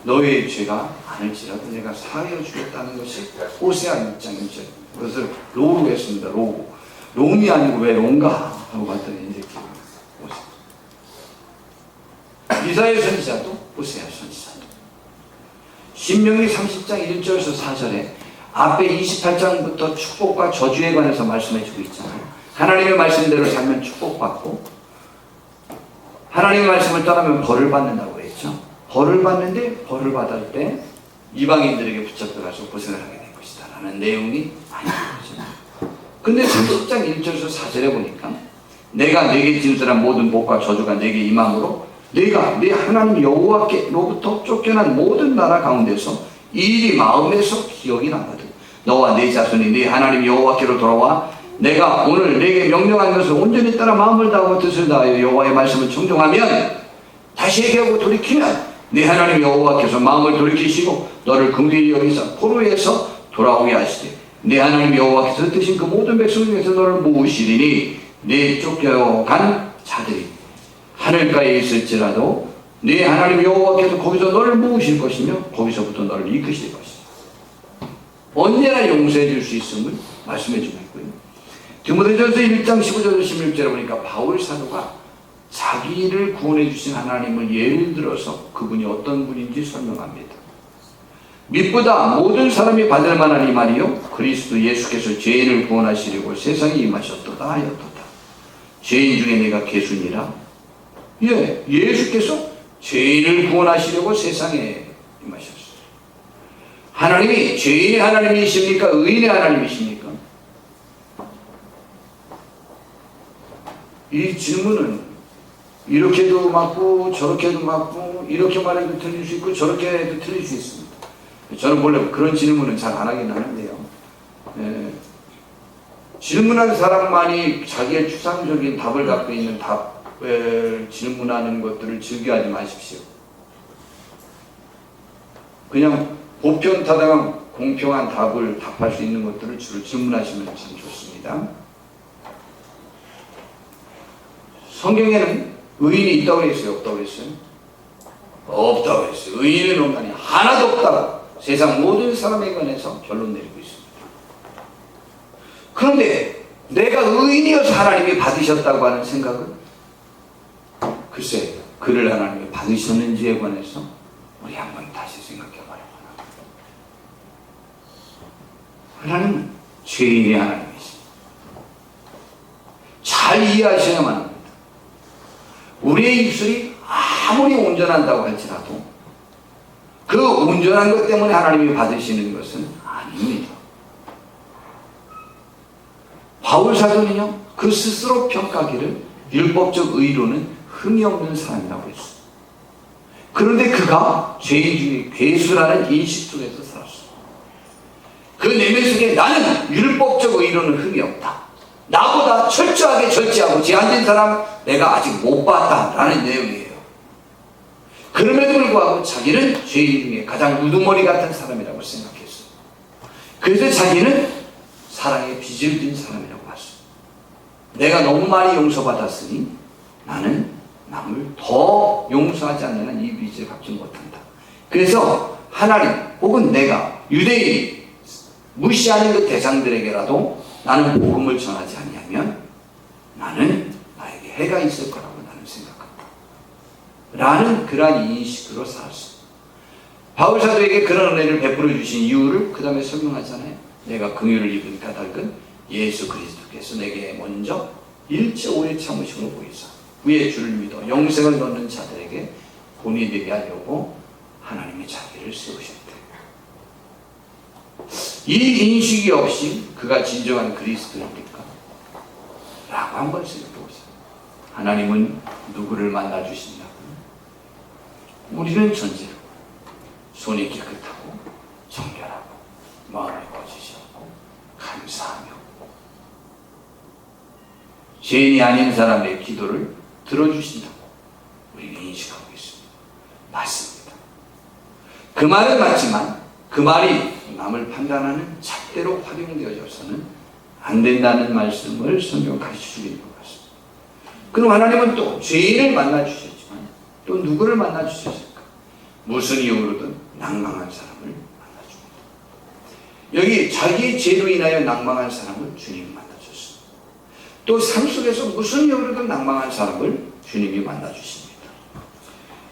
너의 죄가 많을지라도 내가 사하여 주겠다는 것이 호세아 6장 1절. 그것을 로로 했습니다. 로. 롬이 아니고 왜 롬가 하고 봤더니 이제 이사야 선지자도 호세아 선지자도 신명기 30장 1절에서 4절에 앞에 28장부터 축복과 저주에 관해서 말씀해 주고 있잖아요. 하나님의 말씀대로 살면 축복받고 하나님의 말씀을 떠나면 벌을 받는다고 했죠. 벌을 받는데 벌을 받을 때 이방인들에게 붙잡혀가서 고생을 하게 될 것이다 라는 내용이 많이 나오죠. 근데 30장 1절에서 4절에 보니까 내가 내게 진술한 모든 복과 저주가 내게 임함으로 내가 내 하나님 여호와께로부터 쫓겨난 모든 나라 가운데서 이 일이 마음에서 기억이 나거든. 너와 내 자손이 내 하나님 여호와께로 돌아와 내가 오늘 내게 명령한 것을 온전히 따라 마음을 다하고 뜻을 다하여 여호와의 말씀을 청종하면 다시 회개하고 돌이키면 내 하나님 여호와께서 마음을 돌이키시고 너를 긍휼히 여기사 포로에서 돌아오게 하시되 내 하나님 여호와께서 뜻인 그 모든 백성 중에서 너를 모으시리니 내 쫓겨간 자들이 하늘가에 있을지라도 네 하나님 여호와께서 거기서 너를 모으실 것이며 거기서부터 너를 이끄실 것이다. 언제나 용서해 줄 수 있음을 말씀해 주고 있고요. 디모데전서 1장 15절 16절에 보니까 바울 사도가 자기를 구원해 주신 하나님을 예를 들어서 그분이 어떤 분인지 설명합니다. 믿보다 모든 사람이 받을 만한 이 말이요 그리스도 예수께서 죄인을 구원하시려고 세상에 임하셨도다 하였도다. 죄인 중에 내가 개순이라. 예수께서 죄인을 구원하시려고 세상에 임하셨어요. 하나님이 죄인의 하나님이십니까? 의인의 하나님이십니까? 이 질문은 이렇게도 맞고 저렇게도 맞고 이렇게 말해도 틀릴 수 있고 저렇게 해도 틀릴 수 있습니다. 저는 원래 그런 질문은 잘 안 하긴 하는데요. 질문한 사람만이 자기의 추상적인 답을 갖고 있는 답을 질문하는 것들을 즐겨하지 마십시오. 그냥 보편 타당한 공평한 답을 답할 수 있는 것들을 주로 질문하시면 참 좋습니다. 성경에는 의인이 있다고 그랬어요? 없다고 그랬어요? 없다고 그랬어요. 의인은 없다니 하나도 없다고 세상 모든 사람에 관해서 결론 내리고 있습니다. 그런데 내가 의인이어서 하나님이 받으셨다고 하는 생각은 글쎄 그를 하나님이 받으셨는지에 관해서 우리 한번 다시 생각해 봐야 하나. 하나님은 죄인의 하나님이십니다. 잘 이해하셔야만 합니다. 우리의 입술이 아무리 온전한다고 할지라도 그 온전한 것 때문에 하나님이 받으시는 것은 아닙니다. 바울 사도는요, 그 스스로 평가하기를 율법적 의로는 흠이 없는 사람이라고 했어요. 그런데 그가 죄인 중에 괴수라는 인식 속에서 살았어요. 그 내면 속에 나는 율법적 의로는 흠이 없다. 나보다 철저하게 절제하고 제한된 사람 내가 아직 못 봤다라는 내용이에요. 그럼에도 불구하고 자기는 죄인 중에 가장 우두머리 같은 사람이라고 생각했어요. 그래서 자기는 사랑의 빚을 진 사람이라고 봤어요. 내가 너무 많이 용서받았으니 나는 남을 더 용서하지 않는 한 이 빚을 갚지 못한다. 그래서 하나님 혹은 내가 유대인이 무시하는 그 대상들에게라도 나는 복음을 전하지 아니하면 나는 나에게 해가 있을 거라고 나는 생각한다. 라는 그러한 인식으로 살았어요. 바울 사도에게 그런 은혜를 베풀어 주신 이유를 그 다음에 설명하잖아요. 내가 긍휼을 입은 까닭은 예수 그리스도께서 내게 먼저 일체 오래 참으심을 보이사 위에 주를 믿어 영생을 얻는 자들에게 본이 되게 하려고 하나님의 자기를 세우셨다. 이 인식이 없이 그가 진정한 그리스도입니까? 라고 한번 생각해 보세요. 하나님은 누구를 만나주신다고? 우리는 전제로 손이 깨끗하고 정결하고 마음이 거짓이 없고 감사하며 죄인이 아닌 사람의 기도를 들어주신다고 우리는 인식하고 있습니다. 맞습니다. 그 말은 맞지만 그 말이 남을 판단하는 잣대로 활용되어져서는 안 된다는 말씀을 성경 가르쳐주는 것 같습니다. 그럼 하나님은 또 죄인을 만나주셨지만 또 누구를 만나주셨을까? 무슨 이유로든 낭망한 사람을 만나줍니다. 여기 자기의 죄로 인하여 낭망한 사람을 주님이 만나줬습니다. 또 삶 속에서 무슨 이유로든 낭망한 사람을 주님이 만나주십니다.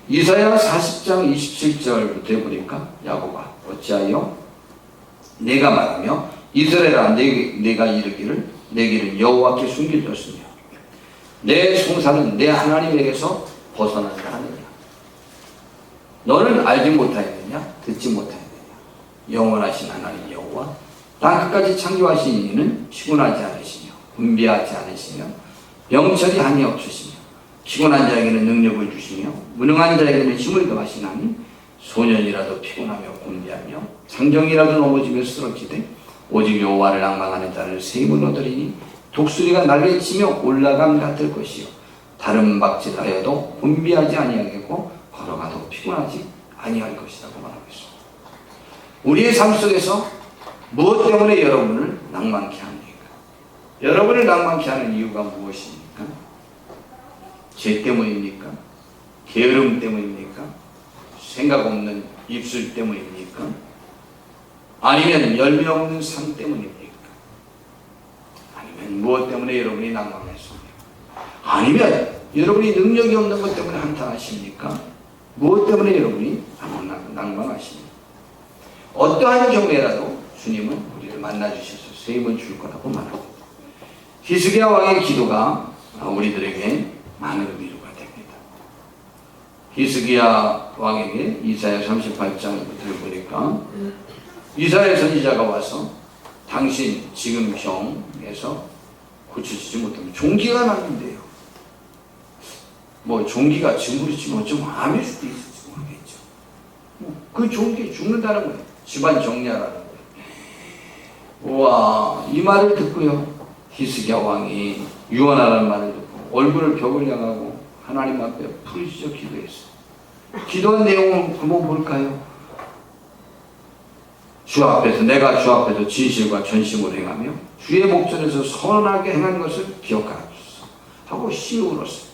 이사야 40장 27절부터 보니까 야고보아 어찌하여 내가 말하며 이스라엘아 내가 이르기를 내 길은 여호와께 숨겨졌으며 내 송사는 내 하나님에게서 벗어난다 하느냐. 너는 알지 못하였느냐 듣지 못하였느냐. 영원하신 하나님 여호와 땅 끝까지 창조하신 이는 피곤하지 않으시며 분비하지 않으시며 명철이 한이 없으시며 피곤한 자에게는 능력을 주시며 무능한 자에게는 힘을 더하시나니 소년이라도 피곤하며 곤비하며 장정이라도 넘어지며 쓰러지되 오직 여호와를 낭망하는 자를 새 힘을 얻으리니 독수리가 날개 치며 올라감 같을 것이요 다른 박질하여도 곤비하지 아니하겠고 걸어가도 피곤하지 아니할 것이라고 말하고 있습니다. 우리의 삶 속에서 무엇 때문에 여러분을 낭만케 합니까? 여러분을 낭만케 하는 이유가 무엇입니까? 죄 때문입니까? 게으름 때문입니까? 생각 없는 입술 때문입니까? 아니면 열매 없는 삶 때문입니까? 아니면 무엇 때문에 여러분이 낭망했습니까? 아니면 여러분이 능력이 없는 것 때문에 한탄하십니까? 무엇 때문에 여러분이 낭망하십니까? 어떠한 경우에라도 주님은 우리를 만나주셔서 새 힘을 줄 거라고 말합니다. 히스기야 왕의 기도가 우리들에게 많은 위로가 됩니다. 히스기야 왕에게 이사야 38장부터 보니까 이사야 선지자가 와서 당신 지금 병에서 고쳐지지 못하면 종기가 나는데요. 뭐 종기가 증부리 치면 좀 암일 수도 있을지 모르겠죠. 그 종기 죽는다는 거예요. 집안 정리하라는 거예요. 우와, 이 말을 듣고요. 히스기야 왕이 유언하라는 말을 듣고 얼굴을 벽을 향하고 하나님 앞에 부르짖어 기도했어요. 기도한 내용은 한번 볼까요? 내가 주 앞에서 진실과 전심으로 행하며 주의 목전에서 선하게 행한 것을 기억하소서 하고 심히 울었어요.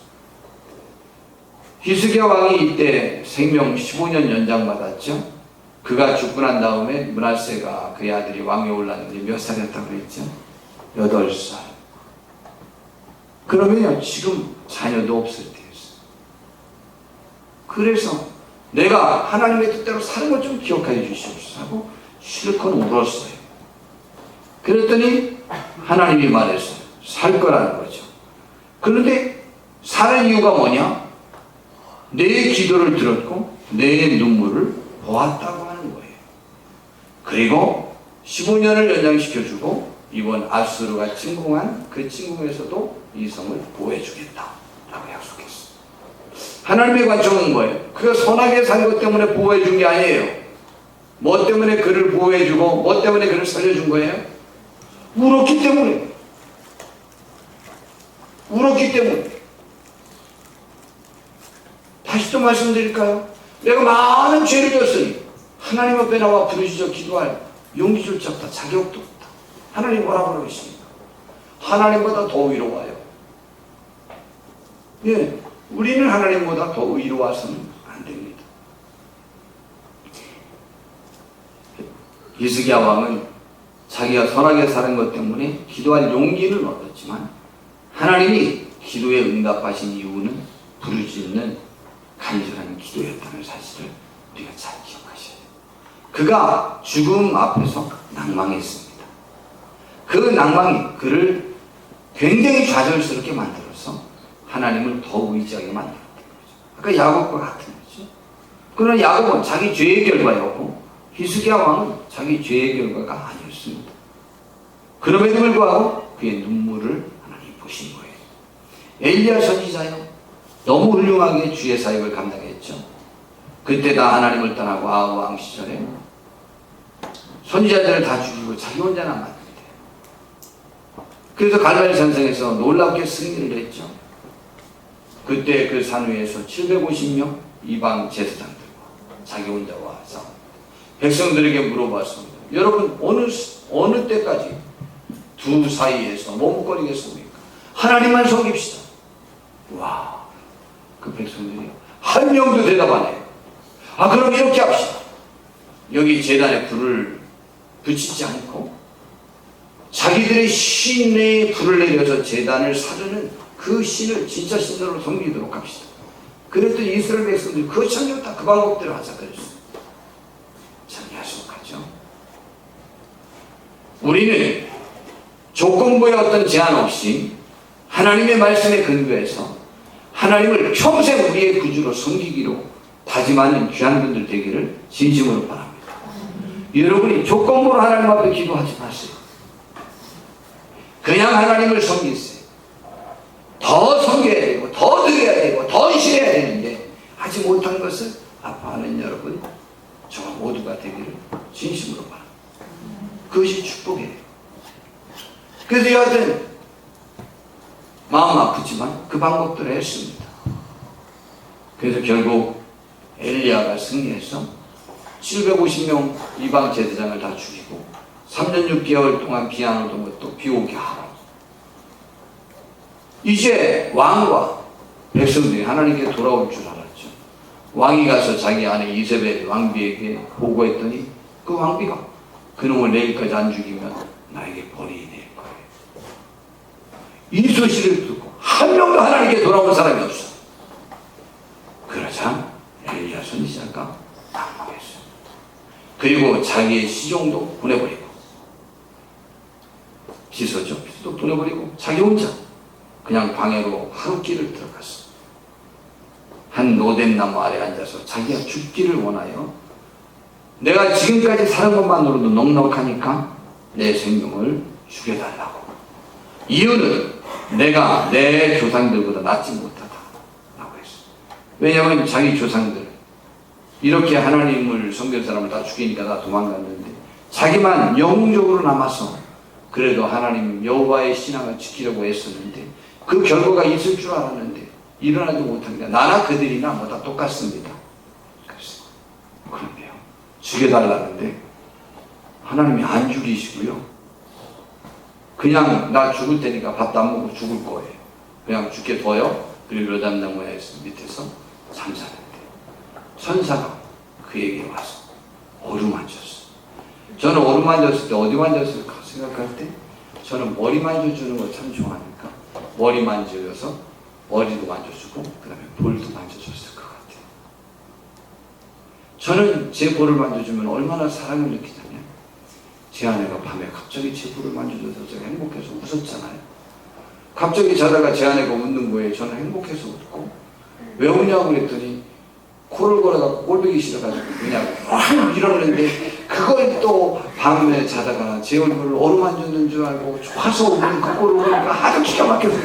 히스기야 왕이 이때 생명 15년 연장받았죠. 그가 죽고 난 다음에 므낫세가 그의 아들이 왕위에 올랐는데 몇 살이었다고 그랬죠? 8살. 그러면요, 지금 자녀도 없을 때였어요. 그래서 내가 하나님의 뜻대로 사는 것 좀 기억하여 주시옵소서 하고 실컷 울었어요. 그랬더니 하나님이 말했어요. 살 거라는 거죠. 그런데 사는 이유가 뭐냐? 내 기도를 들었고 내 눈물을 보았다고 하는 거예요. 그리고 15년을 연장시켜주고 이번 아수르가 침공한 그 침공에서도 이 성을 보호해주겠다라고 약속했어요. 하나님의 관점은 뭐예요? 그가 선하게 산 것 때문에 보호해준 게 아니에요. 뭐 때문에 그를 보호해주고 뭐 때문에 그를 살려준 거예요? 울었기 때문에. 울었기 때문에. 다시 또 말씀드릴까요? 내가 많은 죄를 졌으니 하나님 앞에 나와 부르짖어 기도할 용기조차 없다. 자격도 없다. 하나님 뭐라고 그러십니까? 하나님보다 더 위로와요. 예, 우리는 하나님보다 더 위로와서는 안 됩니다. 히스기야 왕은 자기가 선하게 사는 것 때문에 기도할 용기는 얻었지만 하나님이 기도에 응답하신 이유는 부르짖는 간절한 기도였다는 사실을 우리가 잘 기억하셔야 돼요. 그가 죽음 앞에서 낭망했습니다. 그 낭망이 그를 굉장히 좌절스럽게 만들어서 하나님을 더 의지하게 만들었던 거죠. 아까 야곱과 같은 거죠. 그러나 야곱은 자기 죄의 결과였고 히스기야 왕은 자기 죄의 결과가 아니었습니다. 그럼에도 불구하고 그의 눈물을 하나님 보신 거예요. 엘리야 선지자요, 너무 훌륭하게 주의 사역을 감당했죠. 그때 다 하나님을 떠나고 아합 왕 시절에 선지자들을 다 죽이고 자기 혼자 남았는데, 그래서 갈멜 산성에서 놀랍게 승리를 했죠. 그때 그 산 위에서 750명 이방 제사장들과 자기 혼자 와서 백성들에게 물어봤습니다. 여러분 어느 때까지 두 사이에서 머뭇거리겠습니까? 하나님만 섬깁시다. 와, 그 백성들이 한 명도 대답 안 해요. 아, 그럼 이렇게 합시다. 여기 제단에 불을 붙이지 않고 자기들의 신에 불을 내려서 제단을 사르는 그 신을 진짜 신으로 섬기도록 합시다. 그랬더니 이스라엘 백성들이 그거 참 좋다, 그 방법대로 하자 그랬어요. 참 야속하죠. 우리는 조건부의 어떤 제한 없이 하나님의 말씀에 근거해서 하나님을 평생 우리의 구주로 섬기기로 다짐하는 귀한 분들 되기를 진심으로 바랍니다. 여러분이 조건부로 하나님 앞에 기도하지 마세요. 그냥 하나님을 섬기세요. 더 섬겨야 되고 더 드려야 되고 더 의식해야 되는데 하지 못한 것을 아파하는 여러분, 저와 모두가 되기를 진심으로 바랍니다. 그것이 축복이에요. 그래서 여하튼 마음 아프지만 그 방법대로 했습니다. 그래서 결국 엘리야가 승리해서 750명 이방 제사장을 다 죽이고 3년 6개월 동안 비 안 오던 것도 비 오게 하라. 이제 왕과 백성들이 하나님께 돌아올 줄 알았죠. 왕이 가서 자기 아내 이세벨 왕비에게 보고했더니 그 왕비가 그놈을 내일까지 안 죽이면 나에게 벌이 낼 거예요. 이 소식을 듣고 한 명도 하나님께 돌아온 사람이 없어. 그러자 엘리야 선지자가 낭망했어요. 그리고 자기의 시종도 보내버리고, 비서죠, 비서도 보내버리고 자기 혼자 그냥 방해로 하룻길을 들어갔어. 한 로뎀나무 아래 앉아서 자기가 죽기를 원하여, 내가 지금까지 사는 것만으로도 넉넉하니까 내 생명을 죽여달라고. 이유는 내가 내 조상들보다 낫지 못하다 라고 했어. 왜냐하면 자기 조상들 이렇게 하나님을 섬길 사람을 다 죽이니까 다 도망갔는데 자기만 영웅적으로 남아서 그래도 하나님 여호와의 신앙을 지키려고 했었는데 그 결과가 있을 줄 알았는데 일어나지 못합니다. 나나 그들이나 뭐 다 똑같습니다. 그런데요, 죽여달라는데 하나님이 안 죽이시고요. 그냥 나 죽을 테니까 밥도 안 먹고 죽을 거예요. 그냥 죽게 둬요. 그리고 요단나무에 밑에서 잠자는데 천사가 그에게 와서 어루만졌어. 저는 어루만졌을 때 어디 만졌을까 생각할 때 저는 머리 만져주는 거 참 좋아하니까 머리 만져서 머리도 만져주고 그 다음에 볼도 만져줬을 것 같아요. 저는 제 볼을 만져주면 얼마나 사랑을 느끼냐면 제 아내가 밤에 갑자기 제 볼을 만져줘서 제가 행복해서 웃었잖아요. 갑자기 자다가 제 아내가 웃는 거예요. 저는 행복해서 웃고 왜 우냐고 그랬더니 코를 걸어갖고 꼴보기 싫어가지고 그냥 이러는데 그걸 또 밤에 자다가 제 얼굴을 어루만졌는 줄 알고 좋아서 우는 그 꼴을 보니까 아주 기가 막혀서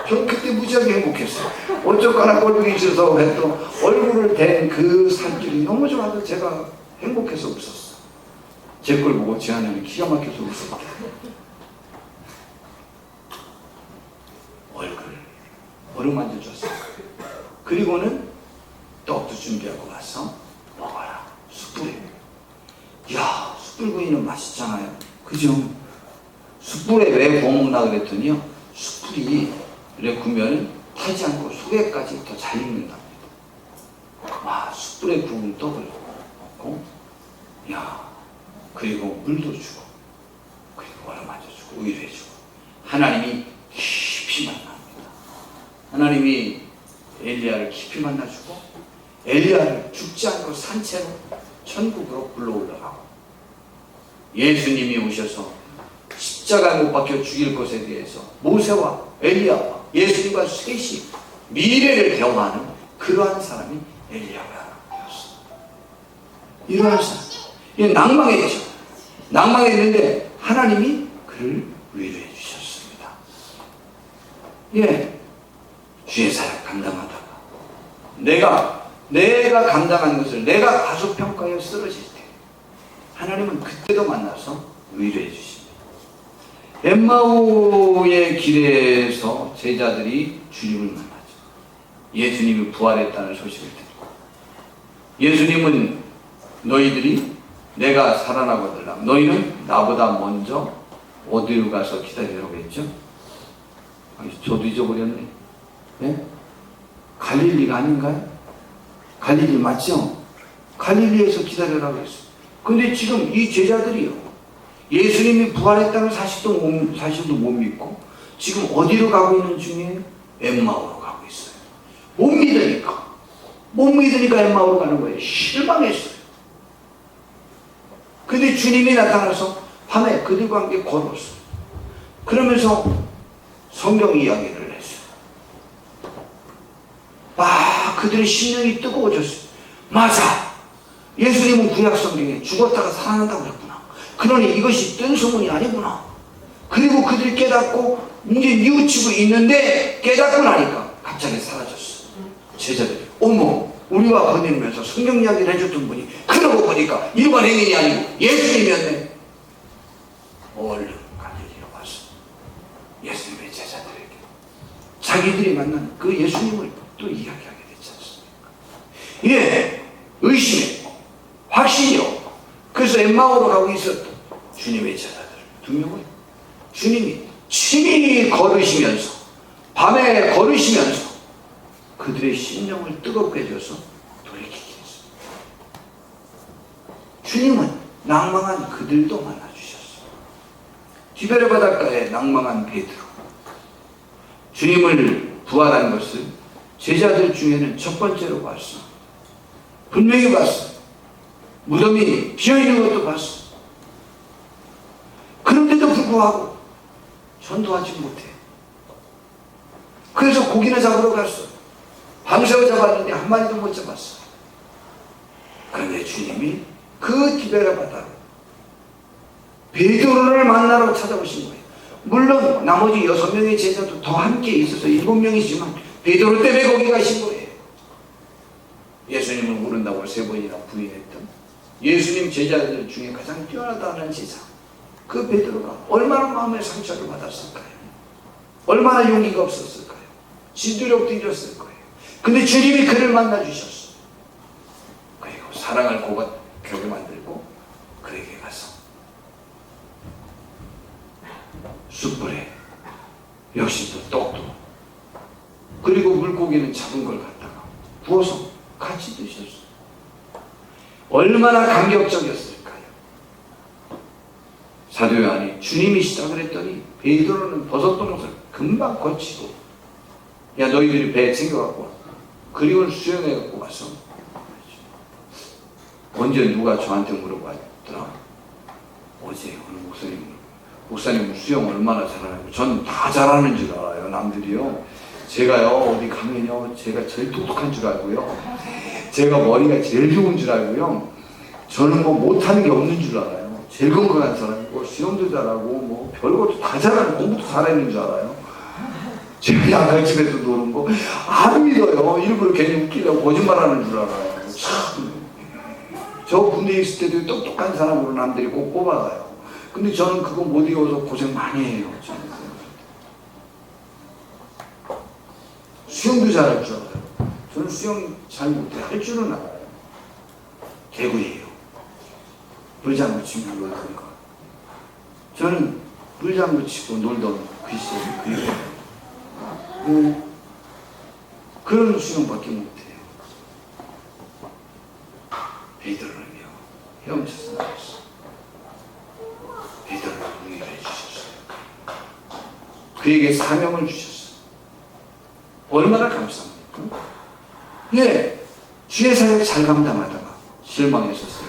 저 그때 무지하게 행복했어요. 어쩌거나 꼴보기 싫어서 했던 얼굴을 댄 그 살길이 너무 좋아서 제가 행복해서 웃었어. 제 꼴 보고 제 아내는 기가 막혀서 웃었대. 얼굴 어루만져줬어. 그리고는 떡도 준비하고 와서 먹어라. 숯불에. 이야, 숯불구이는 맛있잖아요. 그죠? 숯불에 왜 구워 먹나 그랬더니요. 숯불이 이렇게 구우면 타지 않고 속에까지 더 잘 익는답니다. 와, 숯불에 구운 떡을 먹고, 야, 그리고 물도 주고, 그리고 얼어만져주고, 우유를 해주고, 하나님이 깊이 만납니다. 하나님이 엘리야를 깊이 만나주고 엘리야를 죽지 않고 산채로 천국으로 불러 올라가고 예수님이 오셔서 십자가에 못 박혀 죽일 것에 대해서 모세와 엘리야와 예수님과 셋이 미래를 대화하는 그러한 사람이 엘리야가 되었어. 이러한 사람. 이 낭망했죠. 낭망했는데 하나님이 그를 위로해 주셨습니다. 예. 주의 사역 감당하다가 내가 감당한 것을 내가 과소평가에 쓰러질 때 하나님은 그때도 만나서 위로해 주십니다. 엠마오의 길에서 제자들이 주님을 만나죠. 예수님이 부활했다는 소식을 듣고 예수님은 너희들이 내가 살아나거들라 너희는 나보다 먼저 어디로 가서 기다리라고 했죠? 저도 잊어버렸네. 네? 갈릴리가 아닌가요? 갈릴리 맞죠? 갈릴리에서 기다려라고 했어요. 근데 지금 이 제자들이요. 예수님이 부활했다는 사실도 못 믿고 지금 어디로 가고 있는 중이에요? 엠마오로 가고 있어요. 못 믿으니까 엠마오로 가는 거예요. 실망했어요. 근데 주님이 나타나서 밤에 그들과 함께 걸었어요. 그러면서 성경 이야기를 그들의 심령이 뜨거워졌어요. 맞아. 예수님은 구약 성경에 죽었다가 살아난다고 그랬구나. 그러니 이것이 뜬 소문이 아니구나. 그리고 그들이 깨닫고 이제 뉘우치고 있는데 깨닫고 나니까 갑자기 사라졌어. 제자들이 어머 우리와 거닐면서 성경 이야기를 해줬던 분이 그러고 보니까 일반 행인이 아니고 예수님이었네. 얼른 갈릴리로 왔어. 예수님의 제자들에게 자기들이 만난 그 예수님을 또 이야기하게 되지 않습니까? 예, 의심에 확신이요. 그래서 엠마오로 가고 있었던 주님의 제자들 두 명을 주님이 친히 걸으시면서 밤에 걸으시면서 그들의 심령을 뜨겁게 해줘서 돌이키게 했습니다. 주님은 낭망한 그들도 만나주셨어요. 디베레 바닷가에 낭망한 베드로 주님을 부활한 것을 제자들 중에는 첫 번째로 봤어. 분명히 봤어. 무덤이 비어있는 것도 봤어. 그런데도 불구하고 전도하지 못해. 그래서 고기나 잡으러 갔어. 밤새워 잡았는데 한 마리도 못 잡았어. 그런데 주님이 그 디베레 바다로 베드로를 만나러 찾아오신 거예요. 물론 나머지 6명의 제자도 더 함께 있어서 7명이지만 베드로 때문에 거기 가신 거예요. 예수님을 모른다고 3번이나 부인했던 예수님 제자들 중에 가장 뛰어나다는 제자 그 베드로가 얼마나 마음의 상처를 받았을까요? 얼마나 용기가 없었을까요? 진두력도 잃었을 거예요. 근데 주님이 그를 만나주셨어. 그리고 사랑을 고백하게 만들고 숯불에 역시 또 떡도, 그리고 물고기는 작은 걸 갖다가 구워서 같이 드셨어요. 얼마나 감격적이었을까요? 사도 요한이 주님이시다 그랬더니 베드로는 버섯동옷을 금방 거치고, 야 너희들이 배 챙겨갖고 와, 그리고 수영해갖고 와서, 언제 누가 저한테 물어봤더라, 어제 어느 목사님은 수영 얼마나 잘하냐고. 전 다 잘하는 줄 알아요, 남들이요. 제가요 어디 가면요 제가 제일 똑똑한 줄 알고요, 제가 머리가 제일 좋은 줄 알고요, 저는 뭐 못하는 게 없는 줄 알아요. 제일 건강한 사람이고 수영도 잘하고 뭐 별것도 다 잘하는, 공부도 잘하는 줄 알아요. 제가 양갈집에서 노는 거 안 믿어요. 일부러 괜히 웃기려고 거짓말하는 줄 알아요. 참, 저 군대에 있을 때도 똑똑한 사람으로 남들이 꼭 뽑아가요. 근데 저는 그거 못 이어서 고생 많이 해요. 수영도 잘할 줄 알아요. 저는 수영 잘 못해. 할 줄은 알아요. 개구리예요. 물장구 치면 놀던 거. 저는 물장구 치고 놀던 글쎄 그리워요. 그런 수영밖에 못해요. 베드로는요 헤엄쳐서 나왔어. 베드로를 용기를 해주셨어요. 그에게 사명을 주셨어요. 얼마나 감사합니까? 네, 주의 사역 잘 감당하다가 실망했었어요.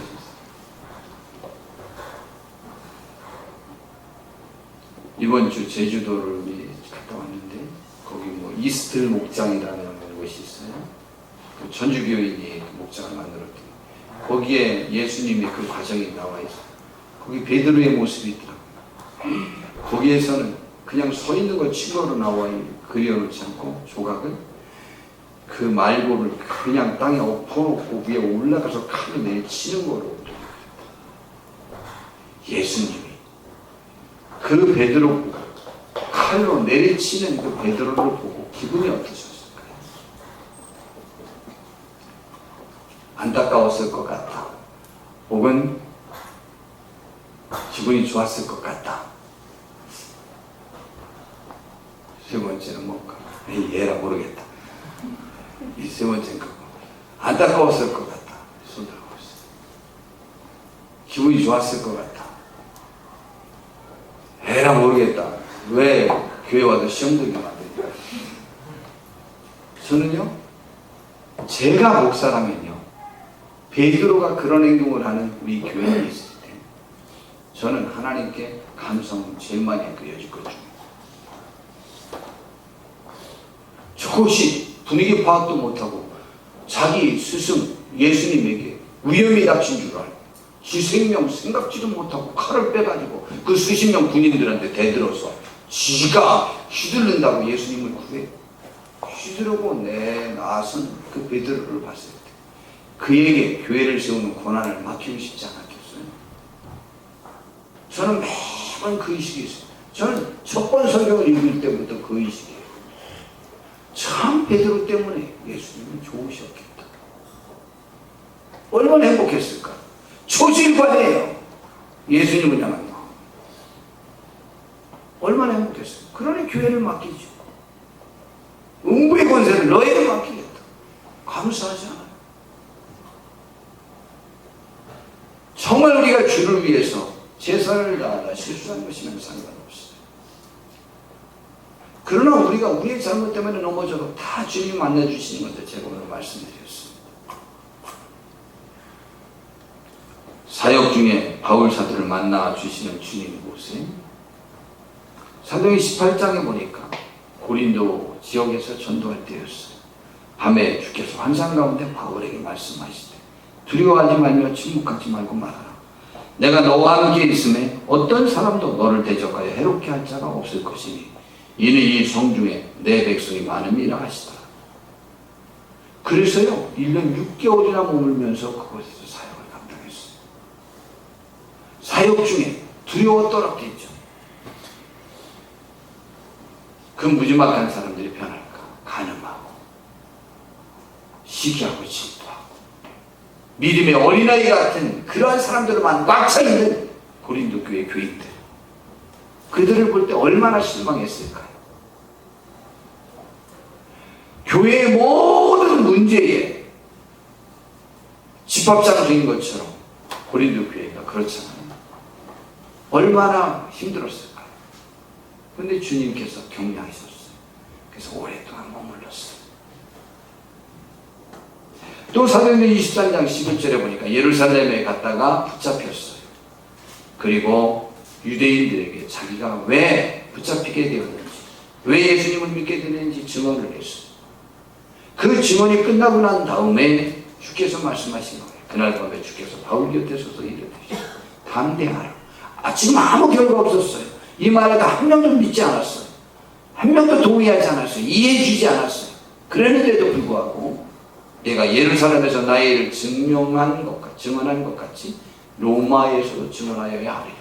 이번 주 제주도를 갔다 왔는데 거기 뭐 이스틀 목장이라는 곳이 있어요. 그 전주교인이 그 목장을 만들었더니 거기에 예수님이 그 과정이 나와 있어요. 거기 베드로의 모습이 있더라고요. 거기에서는 그냥 서 있는 거 친구로 나와 그려놓지 않고 조각을, 그 말고를 그냥 땅에 엎어놓고 위에 올라가서 칼로 내치는 거로. 예수님이 그 베드로 칼로 내리치는 그 베드로를 보고 기분이 어떠셨을까요? 안타까웠을 것 같다, 혹은 기분이 좋았을 것 같다. 세 번째는 뭘까? 얘라 모르겠다. 이 세 번째는 그거. 안타까웠을 것 같다. 손 들고 있어요. 기분이 좋았을 것 같다. 에라 모르겠다. 왜 교회 와서 시험 들게 만드냐. 저는요, 제가 목사라면요, 베드로가 그런 행동을 하는 우리 교회에 있을 때 저는 하나님께 감성 제일 많이 그려질 것 중에, 조금씩 분위기 파악도 못하고 자기 스승 예수님에게 위험이 닥친 줄 알고 지 생명 생각지도 못하고 칼을 빼가지고 그 수십 명 군인들한테 대들어서 지가 휘둘른다고 예수님을 구해. 휘두르고 나선 그 베드로를 봤을 때 그에게 교회를 세우는 고난을 맡기고 싶지 않았겠어요? 저는 매번 그 의식이 있어요. 저는 첫 번 성경을 읽을 때부터 그 의식이에요. 참 베드로 때문에 예수님은 좋으셨겠다. 얼마나 행복했을까? 초실관이에요. 예수님을 향한 마음. 얼마나 행복했어요. 그러니 교회를 맡기죠. 음부의 권세를 너에게 맡기겠다. 감사하지 않아요? 정말 우리가 주를 위해서 제사를 다하다 실수한 것이면 상관없어요. 그러나 우리가 우리의 잘못 때문에 넘어져도 다 주님 만나주시는 것을 제가 오늘 말씀드렸습니다. 사역 중에 바울 사도를 만나 주시는 주님 곳에 사도행 18장에 보니까 고린도 지역에서 전도할 때였어요. 밤에 주께서 환상 가운데 바울에게 말씀하시되 두려워하지 말며 침묵하지 말고 말하라. 내가 너와 함께 있음에 어떤 사람도 너를 대적하여 해롭게 할 자가 없을 것이니 이는 이 성중에 내 백성이 많음이라 하시더라. 그래서요 1년 6개월이나 머물면서 그곳에서 사역을 감당했어요. 사역 중에 두려웠더라겠죠. 그 무지막한 사람들이 변할까? 간음하고 시기하고 질투하고 믿음의 어린아이 같은 그러한 사람들만 꽉 차있는 고린도 교회 교인들, 그들을 볼 때 얼마나 실망했을까요? 교회의 모든 문제에 집합장소인 것처럼 고린도 교회가 그렇잖아요. 얼마나 힘들었을까요? 그런데 주님께서 격려하셨어요. 그래서 오랫동안 머물렀어요. 또 사도행전 23장 11절에 보니까 예루살렘에 갔다가 붙잡혔어요. 그리고 유대인들에게 자기가 왜 붙잡히게 되었는지, 왜 예수님을 믿게 되는지 증언을 했어요. 그 증언이 끝나고 난 다음에 주께서 말씀하신 거예요. 그날 밤에 주께서 바울 곁에 서서 이르시되 담대하라. 지금 아무 결과 없었어요. 이 말에도 한 명도 믿지 않았어요. 한 명도 동의하지 않았어요. 이해해 주지 않았어요. 그랬는데도 불구하고 내가 예루살렘에서 나의 일을 증언한 것 같이 로마에서도 증언하여야 하리라.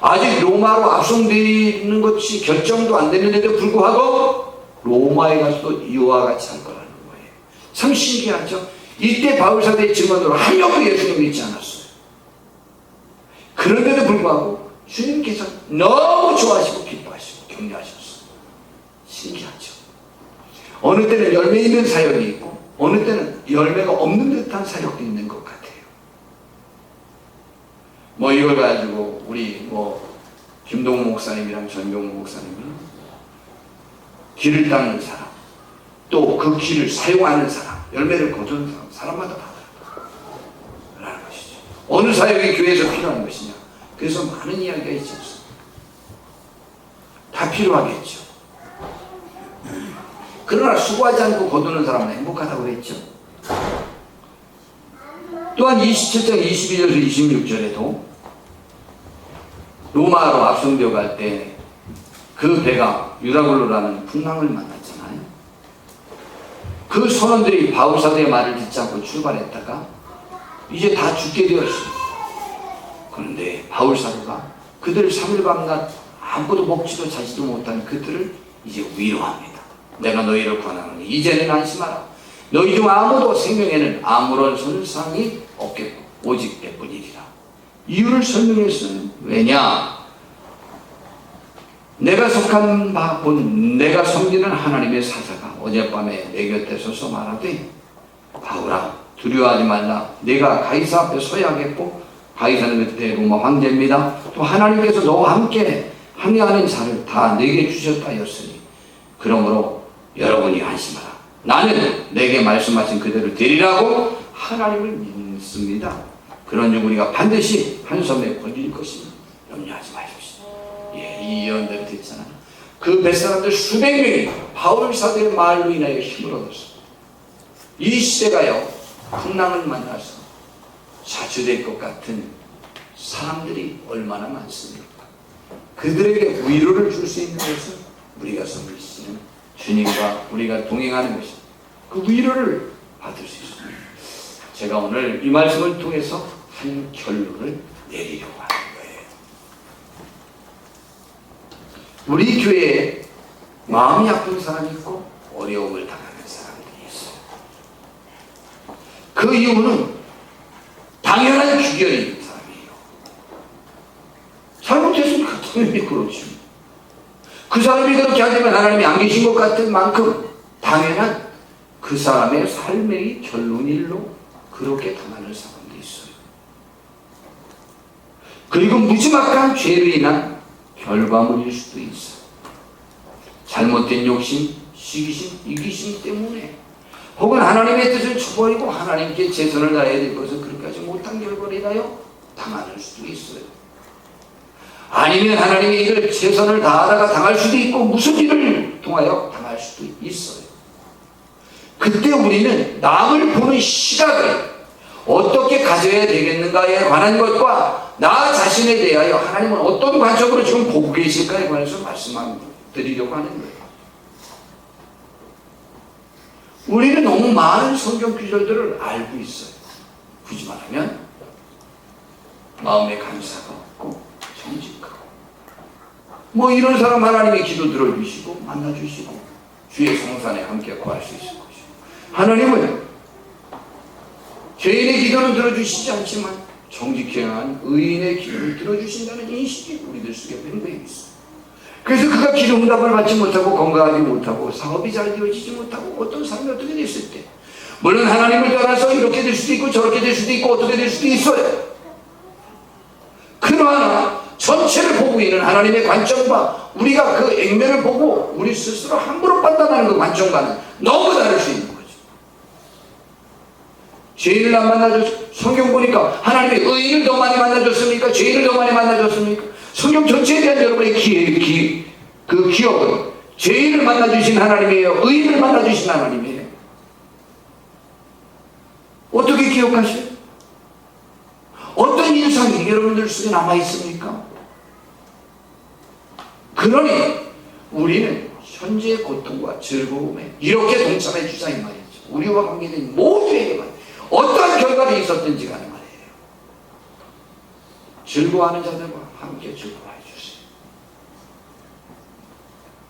아직 로마로 압송되는 것이 결정도 안 됐는데도 불구하고 로마에 가서도 이와 같이 할 거라는 거예요. 참 신기하죠? 이때 바울사도의 증언으로 한 명도 예수님 믿지 않았어요. 그런데도 불구하고 주님께서 너무 좋아하시고 기뻐하시고 격려하셨어요. 신기하죠? 어느 때는 열매 있는 사역이 있고 어느 때는 열매가 없는 듯한 사역도 있는 것 같아요. 뭐 이걸 가지고 우리 김동호 목사님이랑 전병호 목사님이 길을 닦는 사람, 또 그 길을 사용하는 사람, 열매를 거두는 사람마다 받아라는 것이죠. 어느 사역이 교회에서 필요한 것이냐? 그래서 많은 이야기가 있지 않습니까? 다 필요하겠죠. 그러나 수고하지 않고 거두는 사람은 행복하다고 했죠. 또한 27장 22절에서 26절에도 로마로 압송되어 갈 때 그 배가 유라굴로라는 풍랑을 만났잖아요. 그 선원들이 바울사도의 말을 듣지 않고 출발했다가 이제 다 죽게 되었습니다. 그런데 바울사도가 그들을 3일 밤낮 아무것도 먹지도 자지도 못하는 그들을 이제 위로합니다. 내가 너희를 권하노니 이제는 안심하라. 너희 중 아무도 생명에는 아무런 손상이 없겠고 오직 내뿐이리라. 이유를 설명했어요. 왜냐? 내가 속한 바 본 내가 섬기는 하나님의 사자가 어젯밤에 내 곁에 서서 말하되 바울아 두려워하지 말라. 내가 가이사 앞에 서야겠고 가이사는 그때 로마 황제입니다. 또 하나님께서 너와 함께 항해하는 자를 다 내게 주셨다 하였으니 그러므로 여러분이 안심하라. 나는 내게 말씀하신 그대로 되리라고 하나님을 믿습니다. 그런즉 우리가 반드시 한 섬에 걸릴 것이니 염려하지 마십시오. 이 예언대로 됐잖아요. 그 뱃사람들 수백 명이 바울사도의 말로 인하여 힘을 얻었어요. 이 시대가요 풍랑을 만나서 자주될 것 같은 사람들이 얼마나 많습니까? 그들에게 위로를 줄 수 있는 것은 우리가 섬기시는 주님과 우리가 동행하는 것입니다. 그 위로를 받을 수 있습니다. 제가 오늘 이 말씀을 통해서 한 결론을 내리려고 합니다. 우리 교회에 마음이 아픈 사람이 있고 어려움을 당하는 사람들이 있어요. 그 이유는 당연한 규결이 있는 사람이에요. 잘못했으니까 당연히 그렇지. 그 사람이 그렇게 하지만 하나님이 안 계신 것 같은 만큼 당연한 그 사람의 삶의 결론일로 그렇게 당하는 사람도 있어요. 그리고 무지막한 죄로 인한 결과물일 수도 있어요. 잘못된 욕심, 시기심, 이기심 때문에 혹은 하나님의 뜻을 저버리고 하나님께 최선을 다해야 될 것을 그렇게 하지 못한 결과로 인하여 당하는 수도 있어요. 아니면 하나님의 일을 최선을 다하다가 당할 수도 있고 무슨 일을 통하여 당할 수도 있어요. 그때 우리는 남을 보는 시각을 어떻게 가져야 되겠는가에 관한 것과 나 자신에 대하여 하나님은 어떤 관점으로 지금 보고 계실까에 관해서 말씀드리려고 하는 거예요. 우리는 너무 많은 성경 구절들을 알고 있어요. 굳이 말하면 마음에 감사가 없고 정직하고 뭐 이런 사람 하나님의 기도 들어주시고 만나주시고 주의 성산에 함께 거할 수 있을 것이고 하나님은 죄인의 기도는 들어주시지 않지만 정직히 행한 의인의 기도를 들어주신다는 인식이 우리들 속에 뱅뱅이 있어요. 그래서 그가 기도 응답을 받지 못하고 건강하지 못하고 사업이 잘 되어지지 못하고 어떤 삶이 어떻게 됐을 때, 물론 하나님을 떠나서 이렇게 될 수도 있고 저렇게 될 수도 있고 어떻게 될 수도 있어요. 그러나 전체를 보고 있는 하나님의 관점과 우리가 그 액면을 보고 우리 스스로 함부로 판단하는 그 관점과는 너무 다를 수 있는 거죠. 죄인을 안 만나줬, 성경 보니까 하나님의 의인을 더 많이 만나줬습니까? 죄인을 더 많이 만나줬습니까? 성경 전체에 대한 여러분의 그 기억은 죄인을 만나주신 하나님이에요? 의인을 만나주신 하나님이에요? 어떻게 기억하세요? 어떤 인상이 여러분들 속에 남아있습니까? 그러니 우리는 현재의 고통과 즐거움에 이렇게 동참해 주자 이 말이죠. 우리와 관계된 모두에게만 어떠한 결과가 있었든지 간에 말이에요. 즐거워하는 자들과 함께 즐거워해 주세요.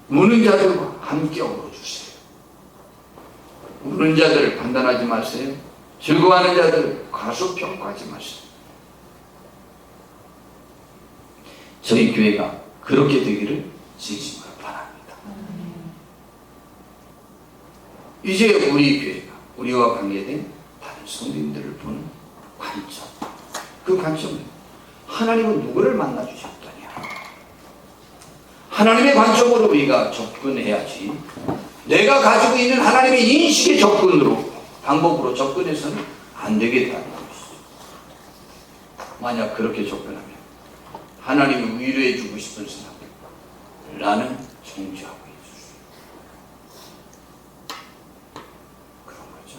우는 자들과 함께 울어주세요. 우는 자들을 판단하지 마세요. 즐거워하는 자들을 과소평가하지 마세요. 저희 교회가 그렇게 되기를 진심으로 바랍니다. 이제 우리 교회가 우리와 관계된 다른 성도님들을 보는 관점, 그 관점은 하나님은 누구를 만나주셨더냐, 하나님의 관점으로 우리가 접근해야지 내가 가지고 있는 하나님의 인식의 접근으로 방법으로 접근해서는 안 되겠다는 것이죠. 만약 그렇게 접근하면 하나님을 위로해 주고 싶은 사람 나는 정죄하고 있었어요. 그런 거죠.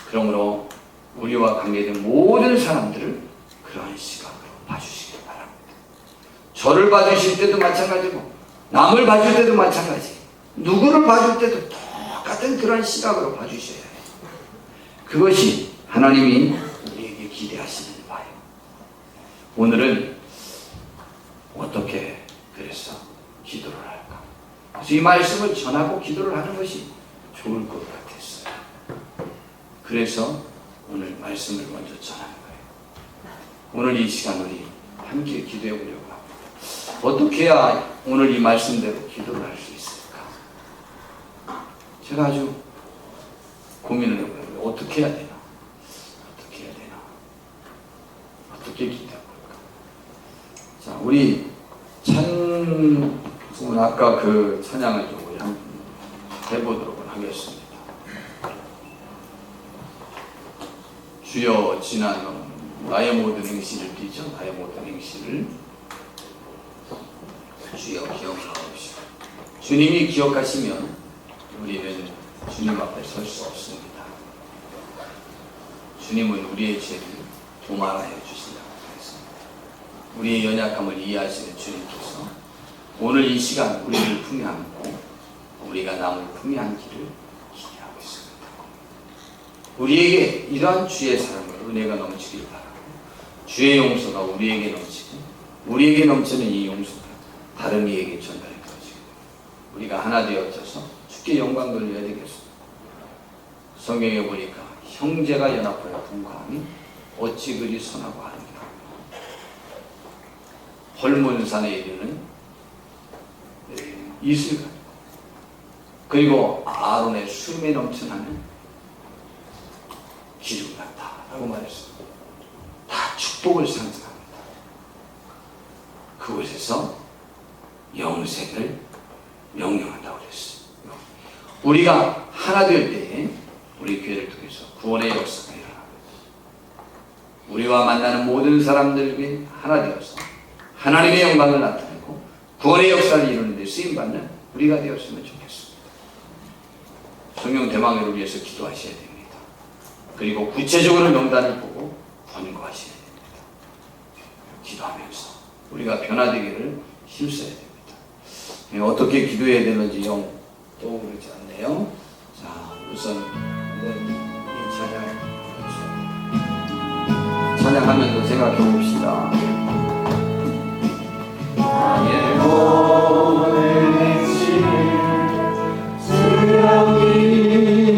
그러므로 우리와 관계된 모든 사람들을 그러한 시각으로 봐주시기 바랍니다. 저를 봐주실 때도 마찬가지고 남을 봐줄 때도 마찬가지, 누구를 봐줄 때도 똑같은 그러한 시각으로 봐주셔야 해요. 그것이 하나님이 우리에게 기대하시는 바예요. 오늘은 어떻게 그래서 기도를 할까? 그래서 이 말씀을 전하고 기도를 하는 것이 좋을 것 같았어요. 그래서 오늘 말씀을 먼저 전하는 거예요. 오늘 이 시간 우리 함께 기도해 보려고 합니다. 어떻게 해야 오늘 이 말씀대로 기도를 할 수 있을까? 제가 아주 고민을 해보려고 해요. 어떻게 해야 되나? 어떻게 해야 되나? 어떻게 기도해 볼까? 자, 우리 아까 그 찬양을 좀 우리 한번 해보도록 하겠습니다. 주여 지난 나의 모든 행실을 띠죠. 나의 모든 행실을 주여 기억하옵시고. 주님이 기억하시면 우리는 주님 앞에 설 수 없습니다. 주님은 우리의 죄를 도말하여 주신다고 했습니다. 우리의 연약함을 이해하시는 주님께서 오늘 이 시간 우리를 품에 안고 우리가 남을 품에 안기를 기대하고 있습니다. 우리에게 이러한 주의 사랑과 은혜가 넘치길 바라고, 주의 용서가 우리에게 넘치고 우리에게 넘치는 이 용서가 다른 이에게 전달되어지고 우리가 하나 되어져서 주께 영광 돌려야 되겠습니다. 성경에 보니까 형제가 연합하여 동거하니 어찌 그리 선하고 하느니라. 헐몬산에 이르는 이슬과 그리고 아론의 수임에 넘쳐나는 기름 같다라고 말했습니다. 다 축복을 상징합니다. 그곳에서 영생을 명령한다고 그랬어요. 우리가 하나 될 때에 우리 교회를 통해서 구원의 역사가 일어납니다. 우리와 만나는 모든 사람들에게 하나 되어서 하나님의 영광을 나타내고 구원의 역사를 이루는 데 쓰임받는 우리가 되었으면 좋겠습니다. 성령 대망을 위해서 기도하셔야 됩니다. 그리고 구체적으로 명단을 보고 권고하셔야 됩니다. 기도하면서 우리가 변화되기를 힘써야 됩니다. 어떻게 기도해야 되는지 영 떠오르지 않네요. 자, 우선 이 찬양하면서 생각해 봅시다. 나의 모든 행실을 주여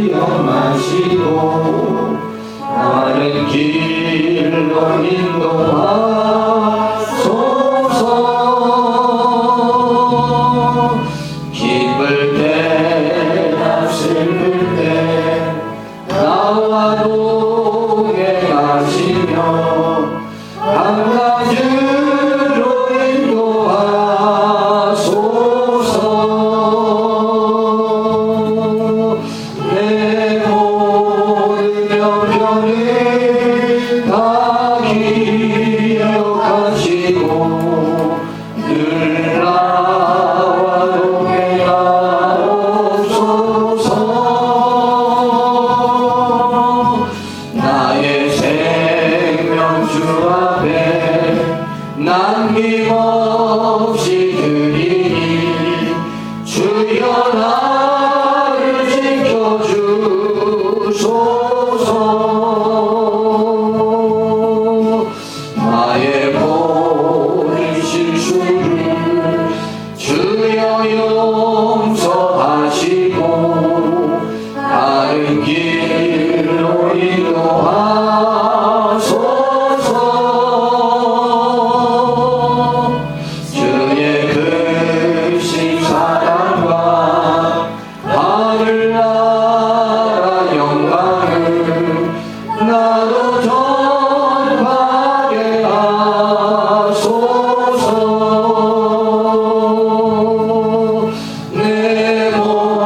기억하시고 나를 길로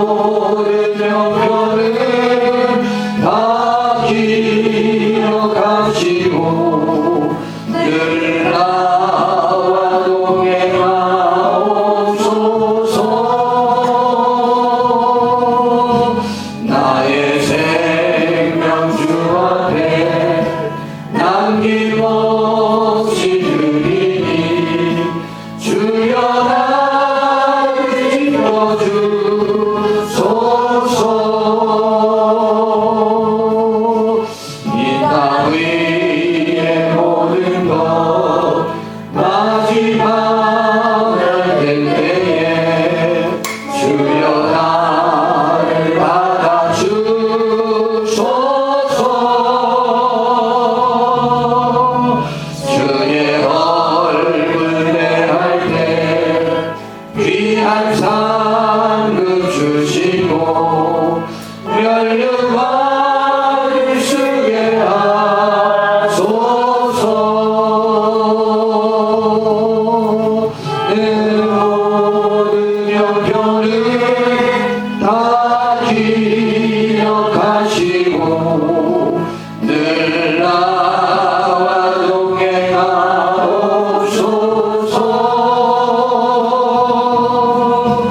모든 형편을 다 기억하시고 늘 나와 동행하옵소서. 나의 생명 주 앞에 남김없이 드리니 주여 나를 지켜주소서. 이 땅 위의 모든 것 마지막 날 때에 주여 나를 받아주소서. 주의 얼굴 대할 때 귀한 상급 주시고 멸류관을 쓰게 하소서. 내 모든 형편을 다 기억하시고 늘 나와 동행하옵소서.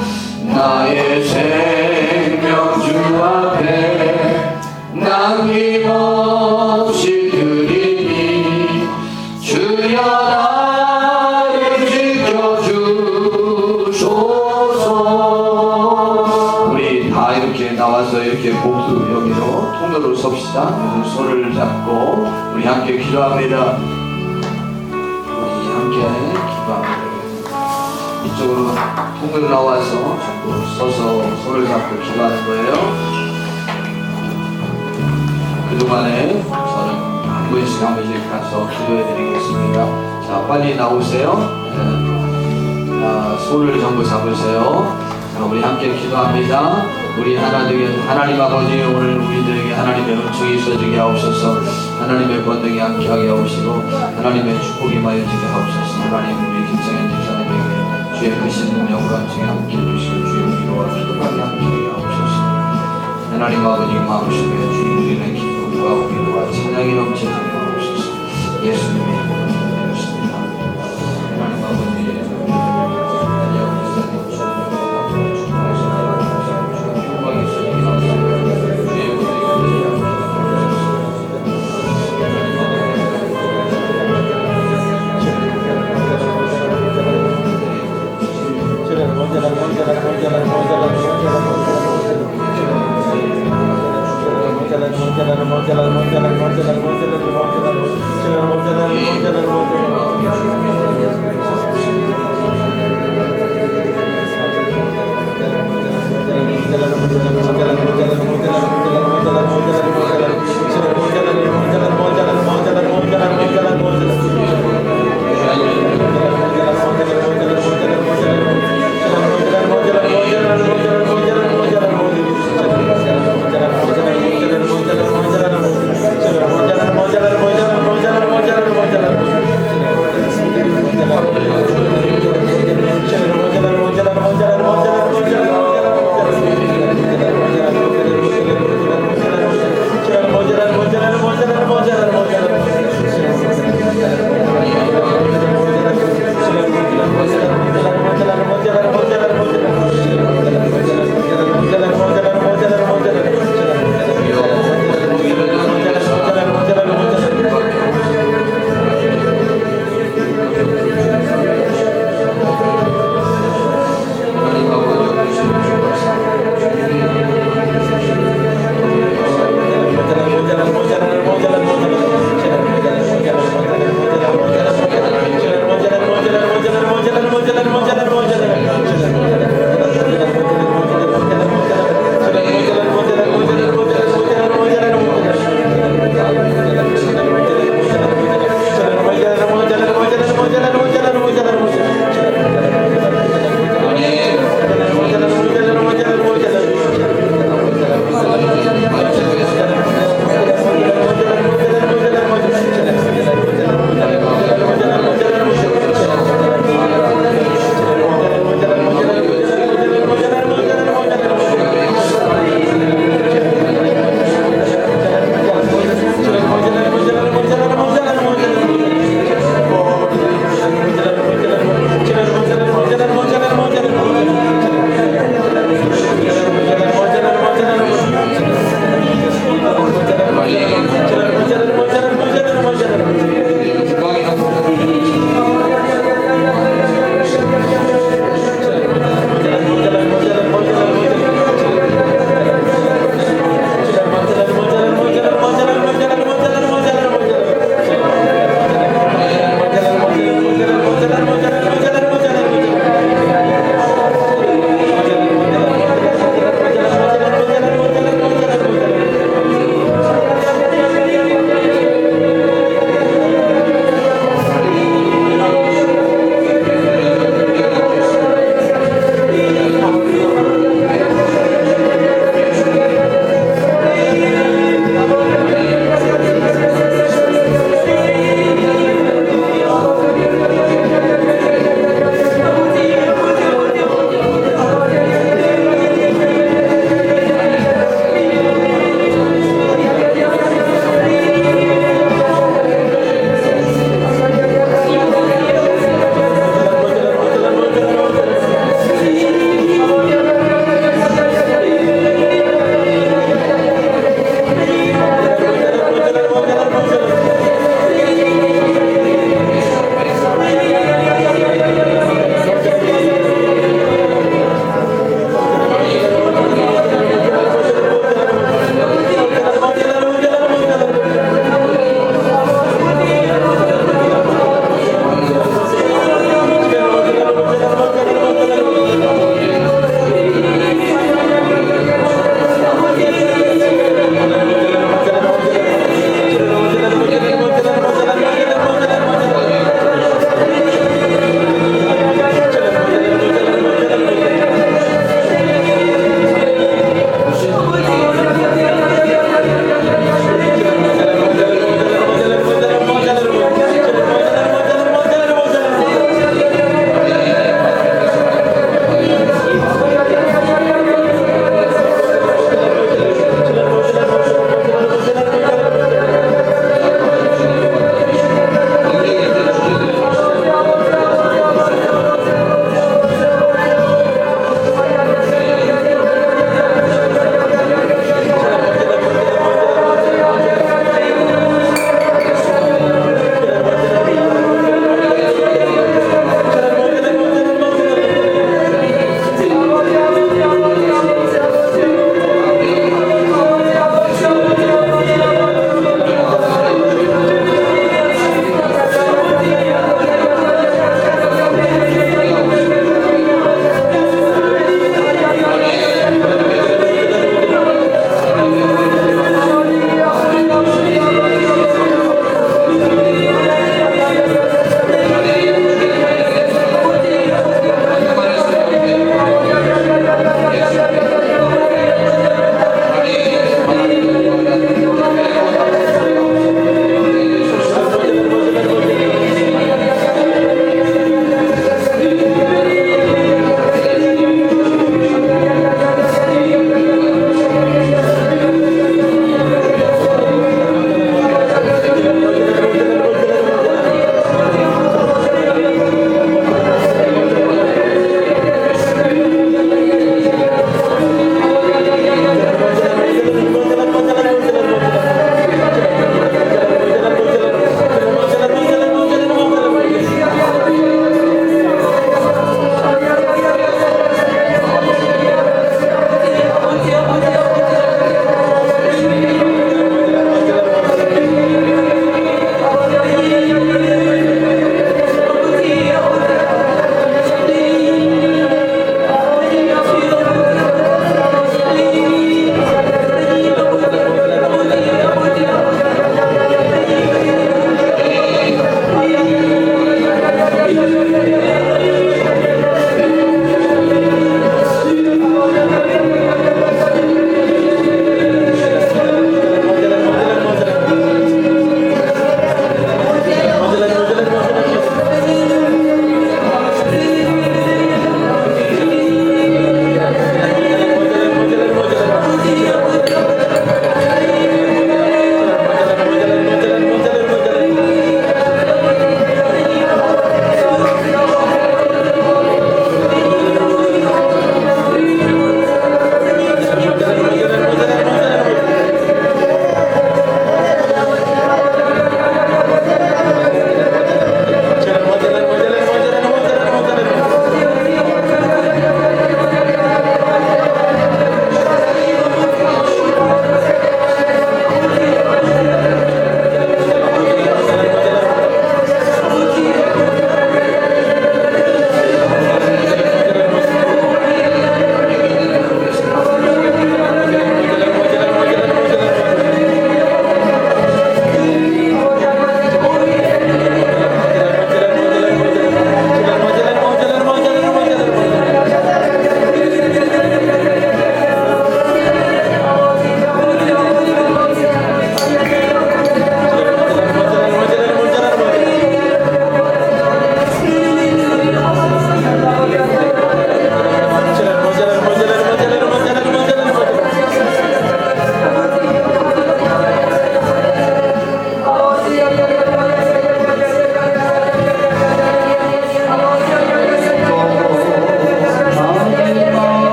나의 생명 주 앞에 남김없이 드리니 주여 나를 지켜주소서. 우리 다 이렇게 나와서 이렇게 복수 여기로 통로로 섭시다. 손을 잡고 우리 함께 기도합니다. 우리 함께 기도합니다. 이쪽으로 통로로 나와서 자꾸 서서 손을 잡고 기도하는 거예요. 그동안에 저는 한 분씩 한 분씩 가서 기도해 드리겠습니다. 자, 빨리 나오세요. 손을 전부 잡으세요. 자, 우리 함께 기도합니다. 우리 하나님 아버지, 오늘 우리들에게 하나님의 은총이 있어지게 하옵소서. 하나님의 권능이 함께하게 하옵시고 하나님의 축복이 임하여지게 하옵소서. 하나님, 우리 김성현 집사님에게 주의 크신 능력으로 함께 해주시고 주의 위로와 기도까지 함께하게 하옵소서. 하나님 아버지 마음속에 주의 우리의 기쁨과 위로와 찬양이 넘치게 하옵소서. 예수님의 이름으로 기도드렸습니다. 하나님 아버지,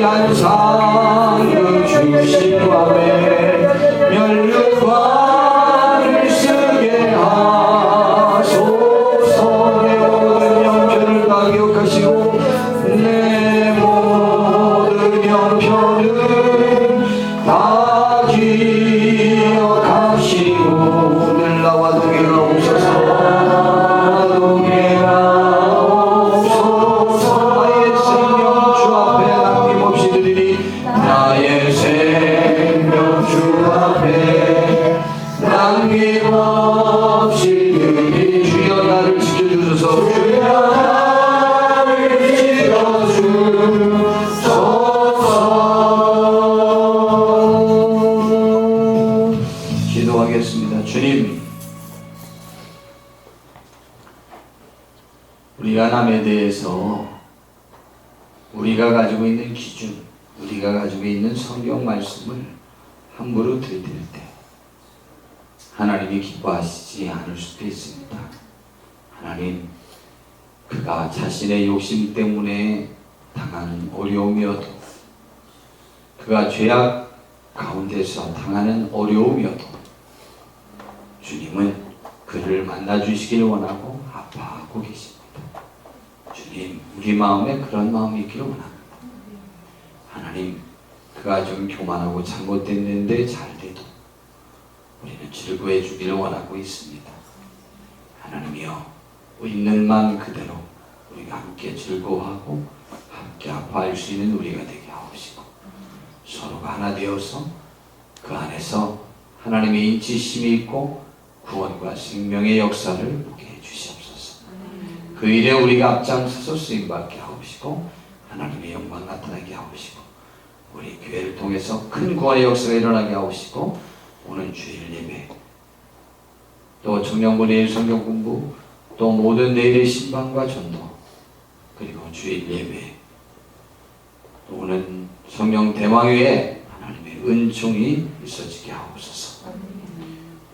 귀한 상을 주신 밤에 멸류관을 쓰게 하소서. 내 모든 형편을 다 기억하시고 내 모든 형편을 다 기억하시고 늘 나와 동행하 오소서. 동행하 오소서. 나의 생명 주 앞에 남김없이 드리니 나의 생명 주 앞에 남김없이 드리니 주여 나를 지켜주소서. 주여 나를 지켜주소서. 기도하겠습니다. 주님, 우리가 남에 대해서 우리가 가지고 있는 기준, 우리가 가지고 있는 성경 말씀을 함부로 들이댈 때 하나님이 기뻐하시지 않을 수도 있습니다. 하나님, 그가 자신의 욕심 때문에 당하는 어려움이어도, 그가 죄악 가운데서 당하는 어려움이어도 주님은 그를 만나주시길 원하고 아파하고 계십니다. 주님, 우리 마음에 그런 마음이 있기를 원합니다. 하나님, 그가 좀 교만하고 잘못됐는데 잘 돼도 우리는 즐거워해 주기를 원하고 있습니다. 하나님이여, 있는 만 그대로 우리가 함께 즐거워하고 함께 아파할 수 있는 우리가 되게 하옵시고, 서로가 하나 되어서 그 안에서 하나님의 인치심이 있고 구원과 생명의 역사를 보게 해 주시옵소서. 그 일에 우리가 앞장서서 쓰임받게 하옵시고 하나님의 영광 나타나게 하옵시고 우리 교회를 통해서 큰 구원의 역사가 일어나게 하옵시고, 오늘 주일 예배, 또 청년부의 성경 공부, 또 모든 내일의 신방과 전도, 그리고 주일 예배, 또 오는 성령 대망회에 하나님의 은총이 있어지게 하옵소서.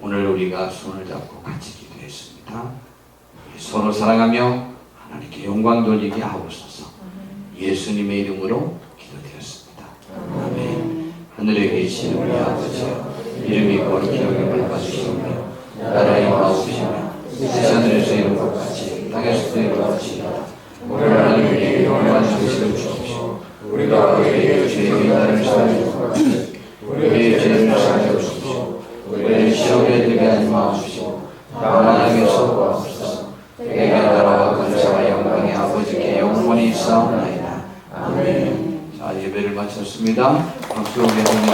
오늘 우리가 손을 잡고 같이 기도했습니다. 서로 사랑하며 하나님께 영광 돌리게 하옵소서. 예수님의 이름으로 기도드렸습니다. 아멘. 하늘에 계신 우리 아버지여, 이름이 거룩히 여김을 받으시오며 나라의 마옵시며 세상에서 이룬 것 같이 땅에서도 이룬 것 같이 오늘날 우리에게 영원한 정식을 주옵시고, 우리가 우리에게 죄의 나를 사하여 것 같이 우리의 죄를 사하여 주옵시고, 우리를 시험에 들게 하지 마옵시고 다만 악에서 구하옵소서. 내가 나라와 권세와 영광의 아버지께 영원히 있사옵나이다. 아멘. 자, 예배를 마쳤습니다. 박수 오게 되는